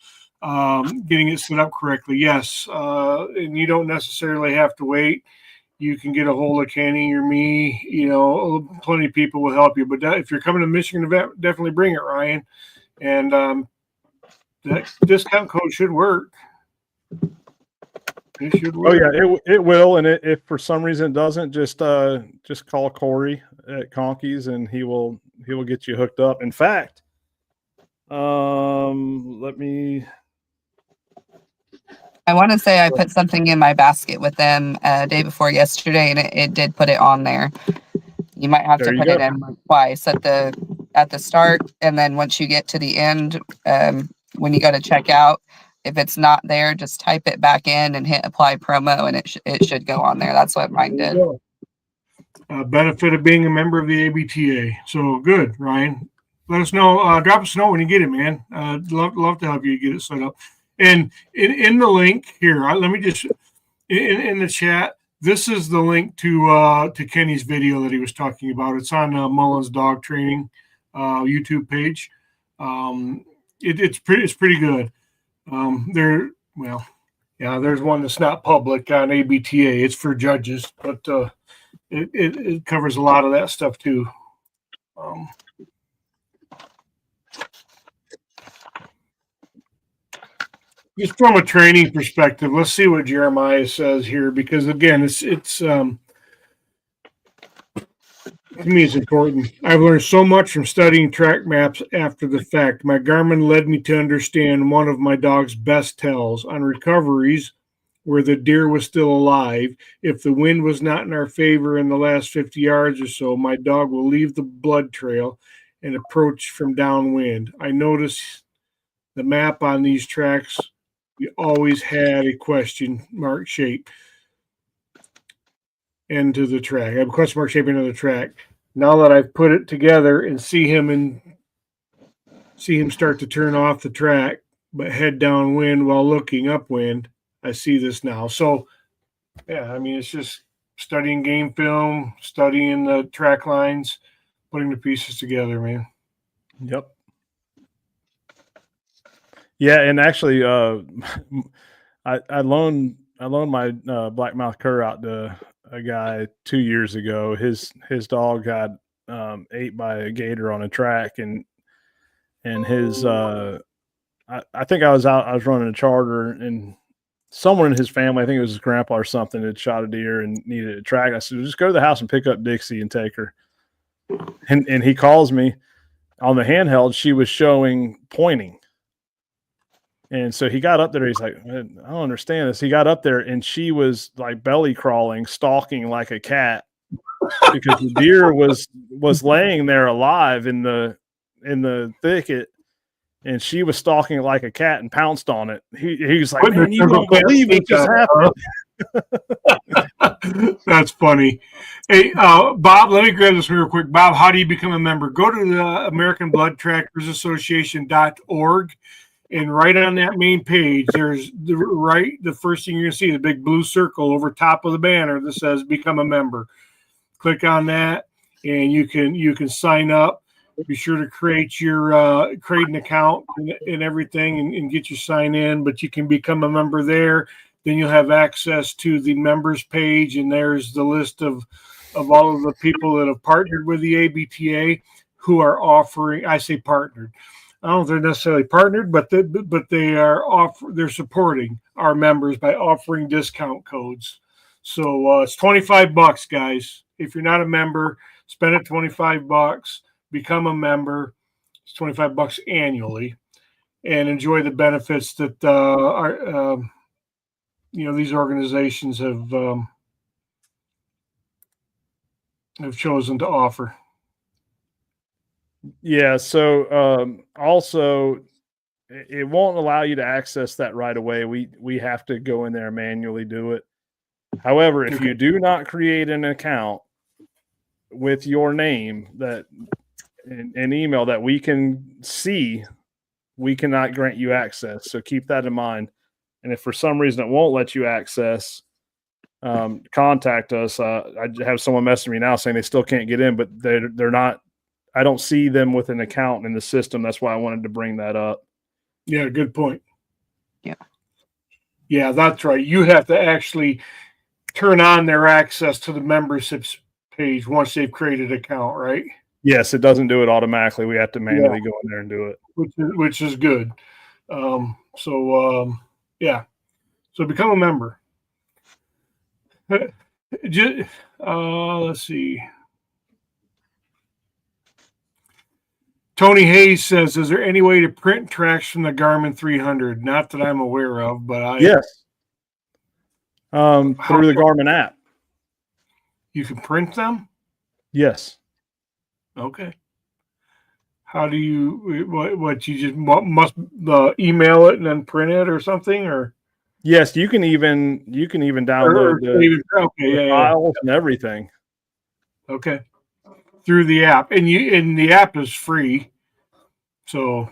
getting it set up correctly. Yes, and you don't necessarily have to wait. you can get a hold of Kenny or me. Plenty of people will help you. But if you're coming to Michigan event, definitely bring it, Ryan. And that discount code should work. It should work. Oh yeah, it will. And if for some reason it doesn't, just call Corey at Conkeys and he will get you hooked up. In fact, let me. I want to say I put something in my basket with them day before yesterday, and it did put it on there. You might have to put it in twice at the start, and then once you get to the end, when you go to check out, if it's not there, just type it back in and hit apply promo, and it should go on there. That's what mine did. Benefit of being a member of the ABTA. So good, Ryan. Let us know. Drop us a note when you get it, man. Love to help you get it set up. And in the link here, let me just in the chat. This is the link to Kenny's video that he was talking about. It's on Mullins Dog Training YouTube page. It's pretty good. There's one that's not public on ABTA. It's for judges, but it covers a lot of that stuff too. Just from a training perspective, let's see what Jeremiah says here, because again, it's to me, it's important. I've learned so much from studying track maps after the fact. My Garmin led me to understand one of my dog's best tells on recoveries where the deer was still alive. If the wind was not in our favor in the last 50 yards or so, my dog will leave the blood trail and approach from downwind. I noticed the map on these tracks. We always had a question mark shape into the track. I have a question mark shape into the track. Now that I've put it together and see him start to turn off the track, but head downwind while looking upwind, I see this now. So, yeah, I mean, it's just studying game film, studying the track lines, putting the pieces together, man. Yep. Yeah, and actually, I loaned my blackmouth cur out to a guy 2 years ago. His dog got ate by a gator on a track, and his I think I was running a charter, and someone in his family, I think it was his grandpa or something, had shot a deer and needed a track. I said, just go to the house and pick up Dixie and take her. And he calls me on the handheld. She was showing pointing. And so he got up there. He's like, I don't understand this. He got up there and she was like belly crawling, stalking like a cat, because the deer was laying there alive in the thicket, and she was stalking like a cat and pounced on it. He was like, man, you don't believe what just happened. That's funny. Hey, Bob, let me grab this real quick. Bob, how do you become a member? Go to the American Blood Trackers Association.org. And right on that main page, there's the first thing you're going to see, the big blue circle over top of the banner that says become a member. Click on that and you can sign up. Be sure to create an account and everything and get your sign in, but you can become a member there. Then you'll have access to the members page, and there's the list of all of the people that have partnered with the ABTA who are offering, I say partnered, I don't know if they're necessarily partnered, but they're supporting our members by offering discount codes. So it's $25, guys. If you're not a member, spend it $25. Become a member. It's $25 annually, and enjoy the benefits that these organizations have chosen to offer. Yeah. So also, it won't allow you to access that right away. We have to go in there and manually do it. However, if you do not create an account with your name that an email that we can see, we cannot grant you access. So keep that in mind. And if for some reason it won't let you access, contact us. I have someone messaging me now saying they still can't get in, but they're not. I don't see them with an account in the system. That's why I wanted to bring that up. Yeah, good point. Yeah. Yeah, that's right. You have to actually turn on their access to the memberships page once they've created an account, right? Yes, it doesn't do it automatically. We have to manually go in there and do it. Which is good. Yeah. So become a member. Let's see. Tony Hayes says, "Is there any way to print tracks from the Garmin 300?" Not that I'm aware of, but yes, through the Garmin app. You can print them. Yes. Okay. How do you? What you just must email it and then print it or something, or? Yes, you can even download the files and everything. Okay. Through the app, and the app is free. So,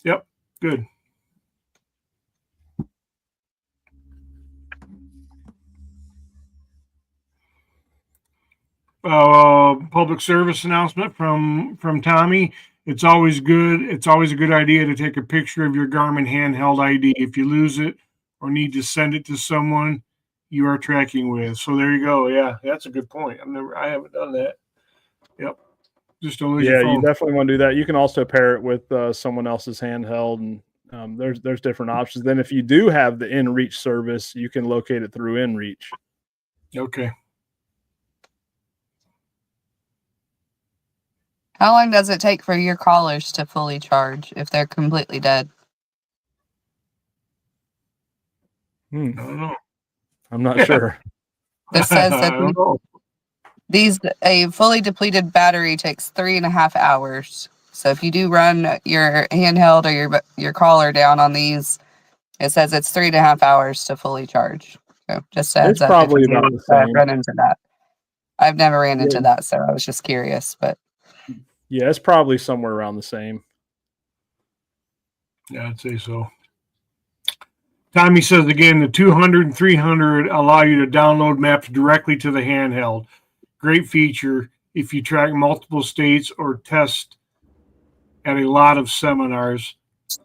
yep, good. Public service announcement from Tommy. It's always good. It's always a good idea to take a picture of your Garmin handheld ID if you lose it or need to send it to someone you are tracking with. So there you go. Yeah, that's a good point. I haven't done that. Yep. Just don't lose your phone. You definitely want to do that. You can also pair it with someone else's handheld, and there's different options. Then if you do have the InReach service, you can locate it through InReach. Okay. How long does it take for your collars to fully charge if they're completely dead? I don't know. I'm not sure. This says that a fully depleted battery takes 3.5 hours. So if you do run your handheld or your collar down on these, it says it's 3.5 hours to fully charge. So just as it's probably about the same. Run into that. I've never ran into that, so I was just curious. But yeah, it's probably somewhere around the same. Yeah, I'd say so. Tommy says again, the 200 and 300 allow you to download maps directly to the handheld. Great feature if you track multiple states or test at a lot of seminars.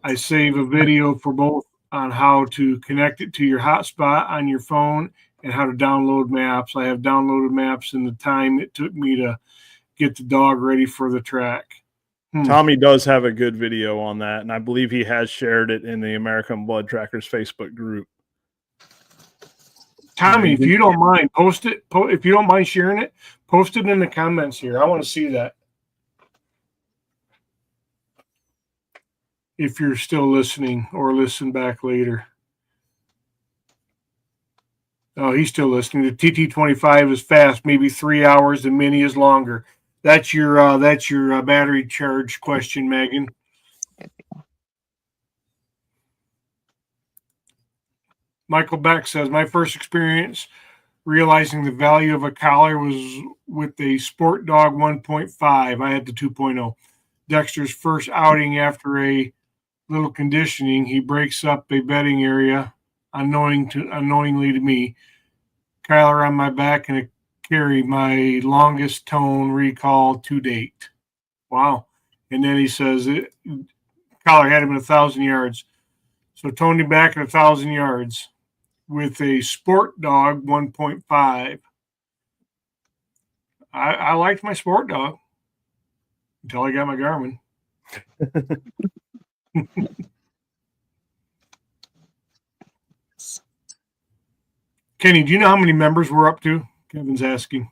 I save a video for both on how to connect it to your hotspot on your phone and how to download maps. I have downloaded maps in the time it took me to get the dog ready for the track. Tommy does have a good video on that, and I believe he has shared it in the American Blood Trackers Facebook group. Tommy, if you don't mind, post it. If you don't mind sharing it, post it in the comments here. I want to see that. If you're still listening or listen back later. Oh, he's still listening. The TT25 is fast, maybe 3 hours. The Mini is longer. That's your battery charge question, Megan. Michael Beck says, my first experience realizing the value of a collar was with a Sport Dog 1.5. I had the 2.0. Dexter's first outing after a little conditioning. He breaks up a bedding area unknowingly to me. Collar on my back and a carry, my longest tone recall to date. Wow. And then he says, collar had him at 1,000 yards. So Tony back at 1,000 yards with a Sport Dog 1.5. I liked my Sport Dog until I got my Garmin. Kenny, do you know how many members we're up to? Kevin's asking.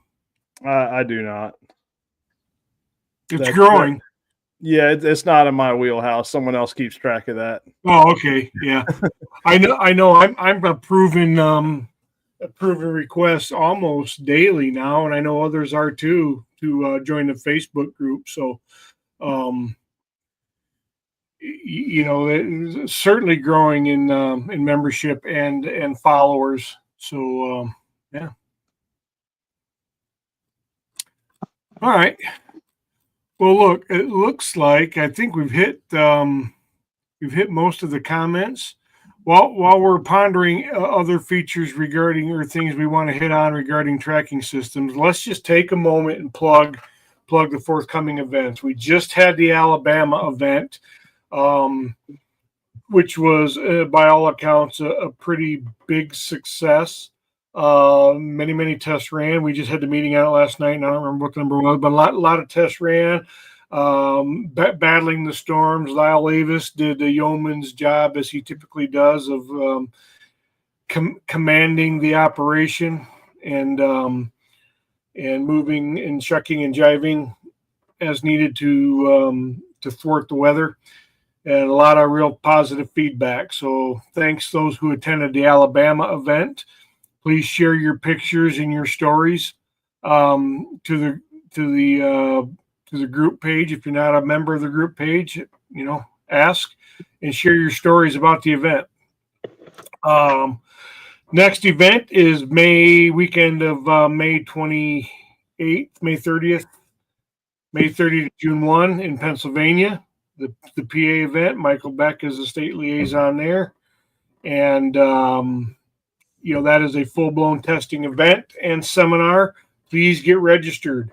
I do not. It's growing. Yeah, it's not in my wheelhouse. Someone else keeps track of that. Oh, okay. Yeah. I know. I'm approving requests almost daily now, and I know others are too, to join the Facebook group. So, it's certainly growing in membership and followers. So, yeah. All right. Well, look, it looks like I think we've hit most of the comments. While we're pondering other features regarding or things we want to hit on regarding tracking systems, let's just take a moment and plug the forthcoming events. We just had the Alabama event, which was by all accounts a pretty big success. Many tests ran. We just had the meeting out last night, and I don't remember what the number was, but a lot of tests ran. Battling the storms. Lyle Avis did the yeoman's job as he typically does of commanding the operation and moving and shucking and jiving as needed to thwart the weather, and a lot of real positive feedback. So thanks those who attended the Alabama event. Please share your pictures and your stories to the group page. If you're not a member of the group page, ask and share your stories about the event. Next event is weekend of May 28th, May 30th, May 30th to June 1 in Pennsylvania. The PA event. Michael Beck is the state liaison there, and that is a full-blown testing event and seminar. Please get registered.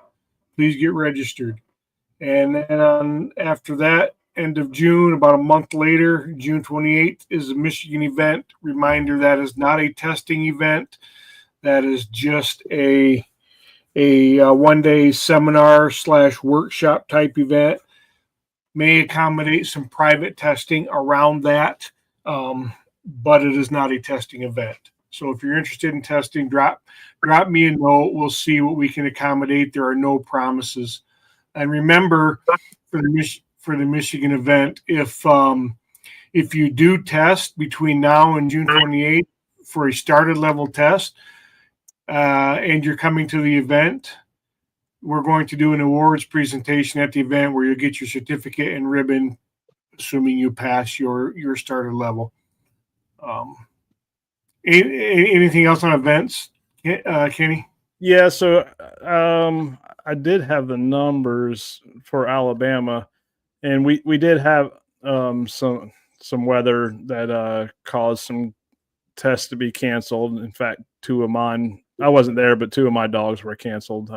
And then after that, end of June, about a month later, June 28th, is a Michigan event. Reminder, that is not a testing event. That is just a one-day seminar / workshop type event. May accommodate some private testing around that, but it is not a testing event. So if you're interested in testing, drop me a note. We'll see what we can accommodate. There are no promises. And remember, for the Michigan event, if you do test between now and June 28th for a started level test, and you're coming to the event, we're going to do an awards presentation at the event where you'll get your certificate and ribbon, assuming you pass your starter level. Anything else on events, Kenny? Yeah, so I did have the numbers for Alabama, and we did have some weather that caused some tests to be canceled. In fact, two of mine, I wasn't there, but two of my dogs were canceled.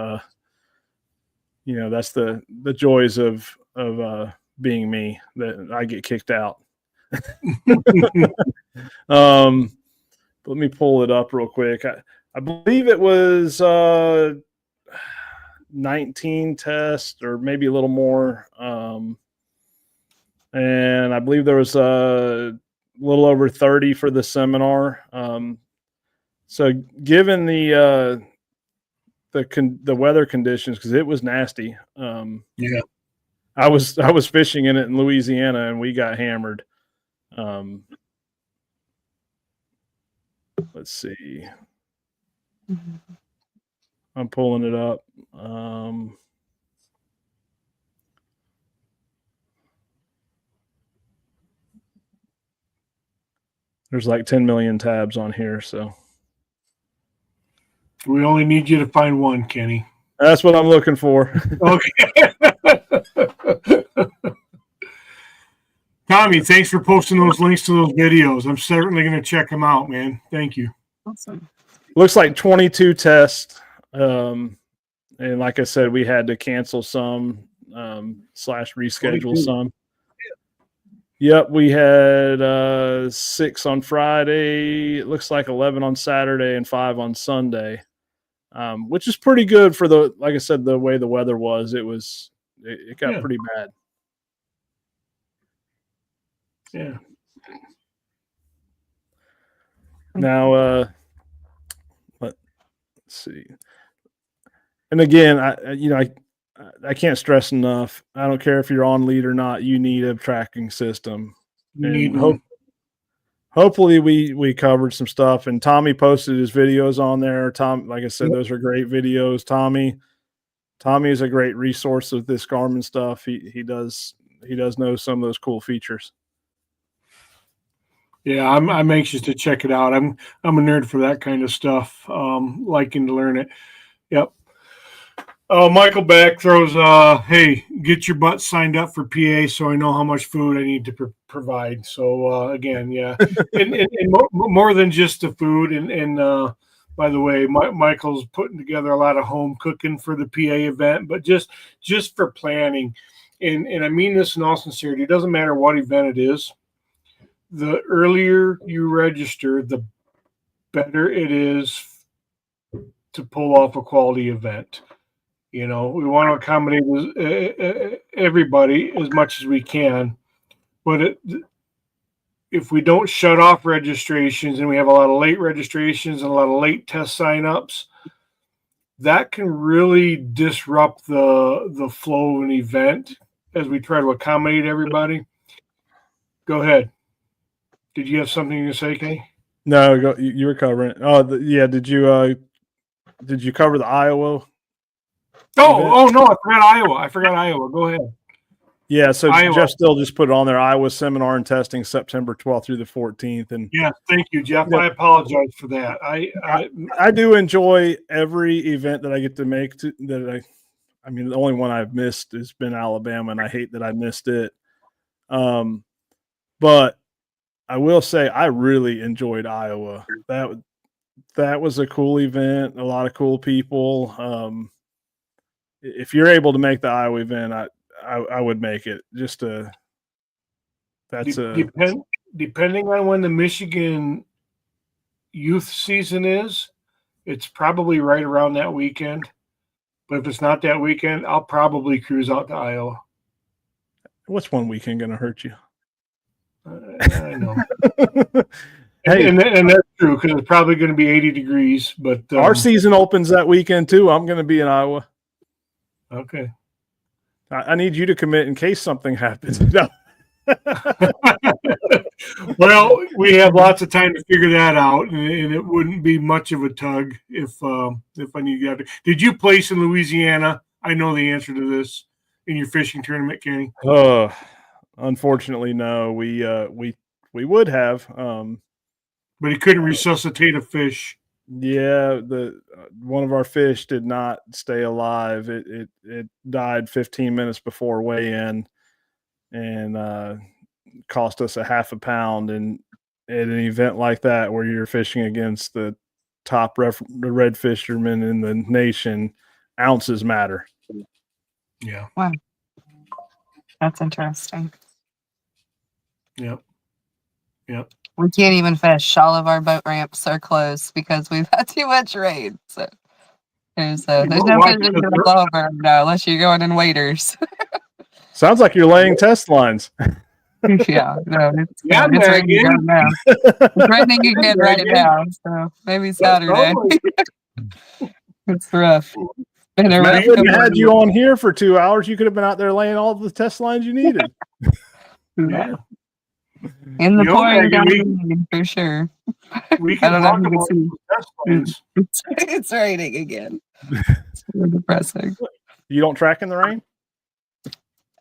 That's the joys of being me, that I get kicked out. Let me pull it up real quick. I believe it was 19 tests or maybe a little more. And I believe there was a little over 30 for the seminar. So given the weather conditions, because it was nasty. Yeah. I was fishing in it in Louisiana, and we got hammered. Let's see. I'm pulling it up. There's like 10 million tabs on here, so we only need you to find one, Kenny. That's what I'm looking for. Okay. Tommy, thanks for posting those links to those videos. I'm certainly going to check them out, man. Thank you. Awesome. Looks like 22 tests. And like I said, we had to cancel some / reschedule 22. some. Yep, we had 6 on Friday. It looks like 11 on Saturday and 5 on Sunday, which is pretty good for like I said, the way the weather was. It got pretty bad. Yeah. Now, let's see. And again, I can't stress enough. I don't care if you're on lead or not. You need a tracking system. Hopefully we covered some stuff. And Tommy posted his videos on there. Tom, like I said, those are great videos. Tommy is a great resource with this Garmin stuff. He does know some of those cool features. Yeah, I'm anxious to check it out. I'm a nerd for that kind of stuff. Liking to learn it. Yep. Michael Beck throws, hey, get your butt signed up for PA so I know how much food I need to provide. So, again, yeah. and more than just the food. And by the way, Michael's putting together a lot of home cooking for the PA event, but just for planning. And I mean this in all sincerity. It doesn't matter what event it is. The earlier you register, the better it is to pull off a quality event. You know, we want to accommodate everybody as much as we can, but if we don't shut off registrations and we have a lot of late registrations and a lot of late test signups, that can really disrupt the flow of an event as we try to accommodate everybody. Go ahead. Did you have something to say, Kenny? No, you were covering it. Oh, yeah. Did you cover the Iowa? Oh no, I forgot Iowa. Go ahead. Yeah, so Iowa. Jeff still just put it on there. Iowa seminar and testing September 12th through the 14th. And yeah, thank you, Jeff. Yeah. I apologize for that. I do enjoy every event that I get to make. I mean, the only one I've missed has been Alabama, and I hate that I missed it. But I will say I really enjoyed Iowa. That was a cool event. A lot of cool people. If you're able to make the Iowa event, I would make it. Depending on when the Michigan youth season is, it's probably right around that weekend. But if it's not that weekend, I'll probably cruise out to Iowa. What's one weekend going to hurt you? I know. Hey, and that's true because it's probably going to be 80 degrees. But our season opens that weekend too. I'm going to be in Iowa. Okay. I need you to commit in case something happens. No. Well, we have lots of time to figure that out, and it wouldn't be much of a tug if I need to get. Did you place in Louisiana? I know the answer to this in your fishing tournament, Kenny. Unfortunately, no. We would have, but he couldn't resuscitate a fish. Yeah, one of our fish did not stay alive. It died 15 minutes before weigh-in, and cost us a half a pound. And at an event like that, where you're fishing against the top the red fishermen in the nation, ounces matter. Yeah. Wow, that's interesting. Yep. We can't even fish. All of our boat ramps are closed because we've had too much rain. So there's no fishing in Oklahoma now unless you're going in waders. Sounds like you're laying test lines. Yeah, no, it's raining right now. It's raining again right now, so maybe Saturday. It's rough. If Matt wouldn't have had you on here for 2 hours, you could have been out there laying all the test lines you needed. Yeah. In the pouring down for sure. We can talk about test lines. It's raining again. It's really depressing. You don't track in the rain?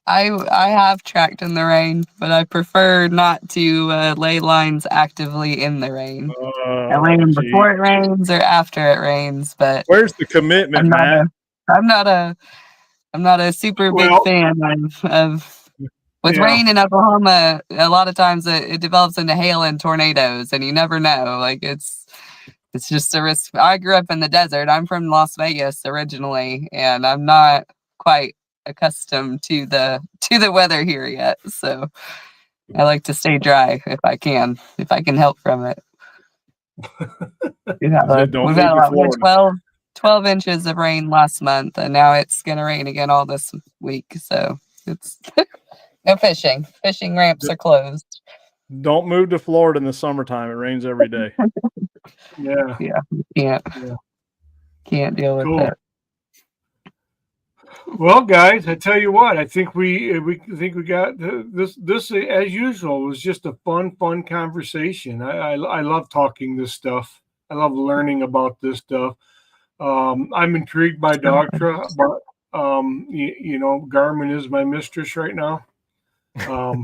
I have tracked in the rain, but I prefer not to lay lines actively in the rain. I lay them before it rains or after it rains. But where's the commitment, Matt? I'm not a super big fan of with rain in Oklahoma. A lot of times it develops into hail and tornadoes, and you never know. Like it's just a risk. I grew up in the desert. I'm from Las Vegas originally, and I'm not quite accustomed to the weather here yet. So I like to stay dry if I can help from it. We've had about 12 inches of rain last month, and now it's going to rain again all this week. So it's no fishing. Fishing ramps are closed. Don't move to Florida in the summertime. It rains every day. Yeah. Can't deal with it. Well, guys, I tell you what, I think we got this as usual. It was just a fun conversation. I love talking this stuff. I love learning about this stuff. I'm intrigued by Dogtra, but Garmin is my mistress right now. Well,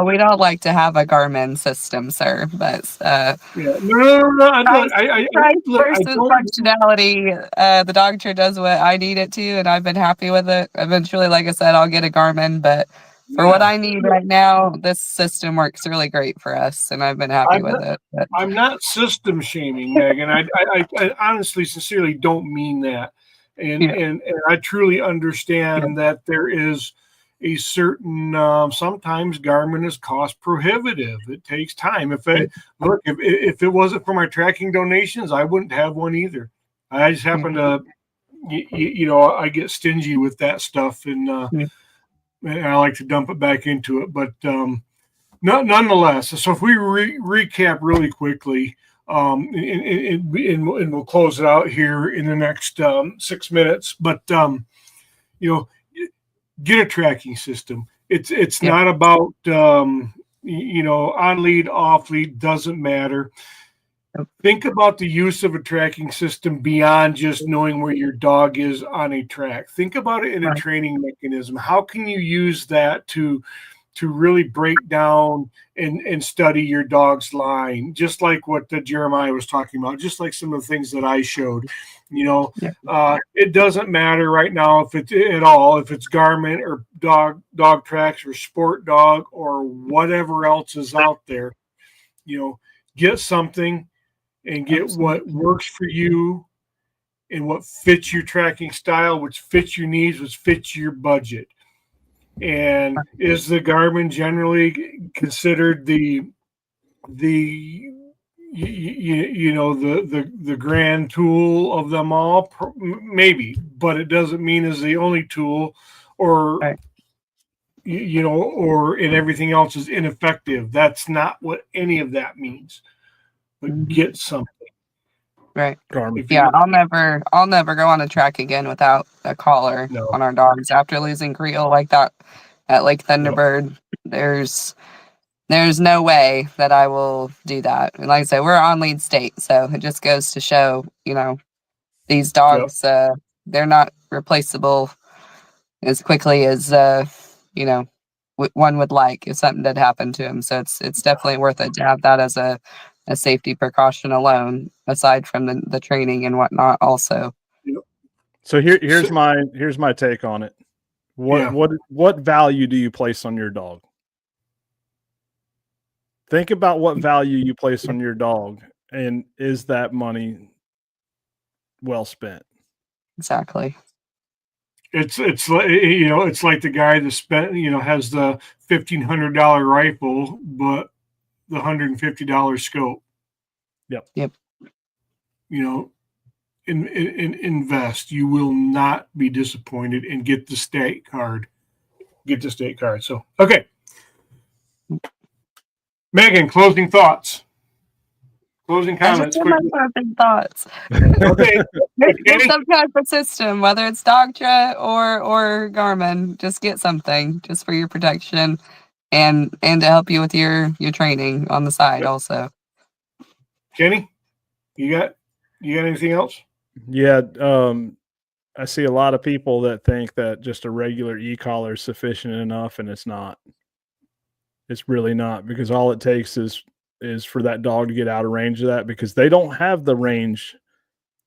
we don't like to have a Garmin system, sir, but functionality. The Dogtra does what I need it to, and I've been happy with it. Eventually, like I said, I'll get a Garmin, but for what I need right now, this system works really great for us, and I've been happy with it. But I'm not system shaming, Megan. I honestly, sincerely don't mean that, and I truly understand that there is a certain sometimes Garmin is cost prohibitive. It takes time. If it wasn't for my tracking donations, I wouldn't have one either. I just happen to, I get stingy with that stuff, and I like to dump it back into it. But nonetheless, so if we recap really quickly, and we'll close it out here in the next 6 minutes. But get a tracking system. It's not about on lead, off lead, doesn't matter. Think about the use of a tracking system beyond just knowing where your dog is on a track. Think about it in a training mechanism. How can you use that to really break down and study your dog's line, just like what Jeremiah was talking about, just like some of the things that I showed. It doesn't matter right now if it's Garmin or dog tracks or sport dog or whatever else is out there. Get something and get what works for you and what fits your tracking style, which fits your needs, which fits your budget. And is the Garmin generally considered the grand tool of them all? Maybe, but it doesn't mean it's the only tool, or and everything else is ineffective. That's not what any of that means. But get something. Right. Yeah, I'll never go on a track again without a collar on our dogs. After losing Creel like that at Lake Thunderbird, there's no way that I will do that. And like I said, we're on lead state, so it just goes to show, these dogs, they're not replaceable as quickly as one would like if something did happen to them. So it's definitely worth it to have that as a safety precaution alone, aside from the training and whatnot also. So here's my take on it. What value do you place on your dog? Think about what value you place on your dog, and is that money well spent? Exactly. It's like the guy that spent has the $1,500 rifle, but the $150 scope. Yep. Invest. You will not be disappointed, and get the state card. So, okay. Megan, closing thoughts. Closing comments. Closing thoughts. Okay. There's some kind of system, whether it's Dogtra or Garmin. Just get something just for your protection and to help you with your training on the side also. Kenny, you got anything else? Yeah, I see a lot of people that think that just a regular e-collar is sufficient enough, and it's not. It's really not, because all it takes is for that dog to get out of range of that, because they don't have the range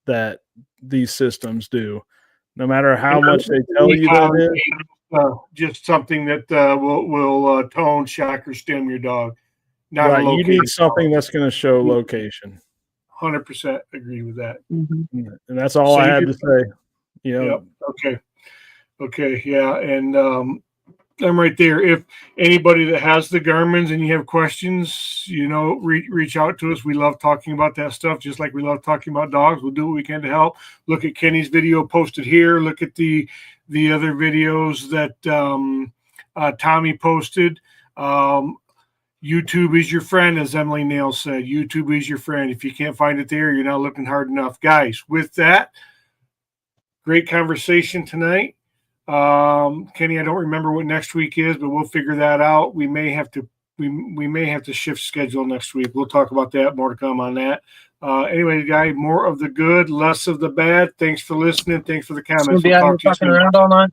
that these systems do. No matter how much they tell you that is. Just something that will tone, shock, or stem your dog. Not right, you need something that's going to show location. 100% agree with that. Mm-hmm. And that's all I had to say. Yep. Okay. Yeah. And I'm right there. If anybody that has the Garmins and you have questions, reach out to us. We love talking about that stuff, just like we love talking about dogs. We'll do what we can to help. Look at Kenny's video posted here. Look at the other videos that Tommy posted. YouTube is your friend, as Emily Nail said. YouTube is your friend. If you can't find it there, you're not looking hard enough. Guys, with that, great conversation tonight. Kenny, I don't remember what next week is, but we'll figure that out. We may have to shift schedule next week. We'll talk about that. More to come on that. Anyway, guys, more of the good, less of the bad. Thanks for listening. Thanks for the comments. We'll talk to you soon. Around all night.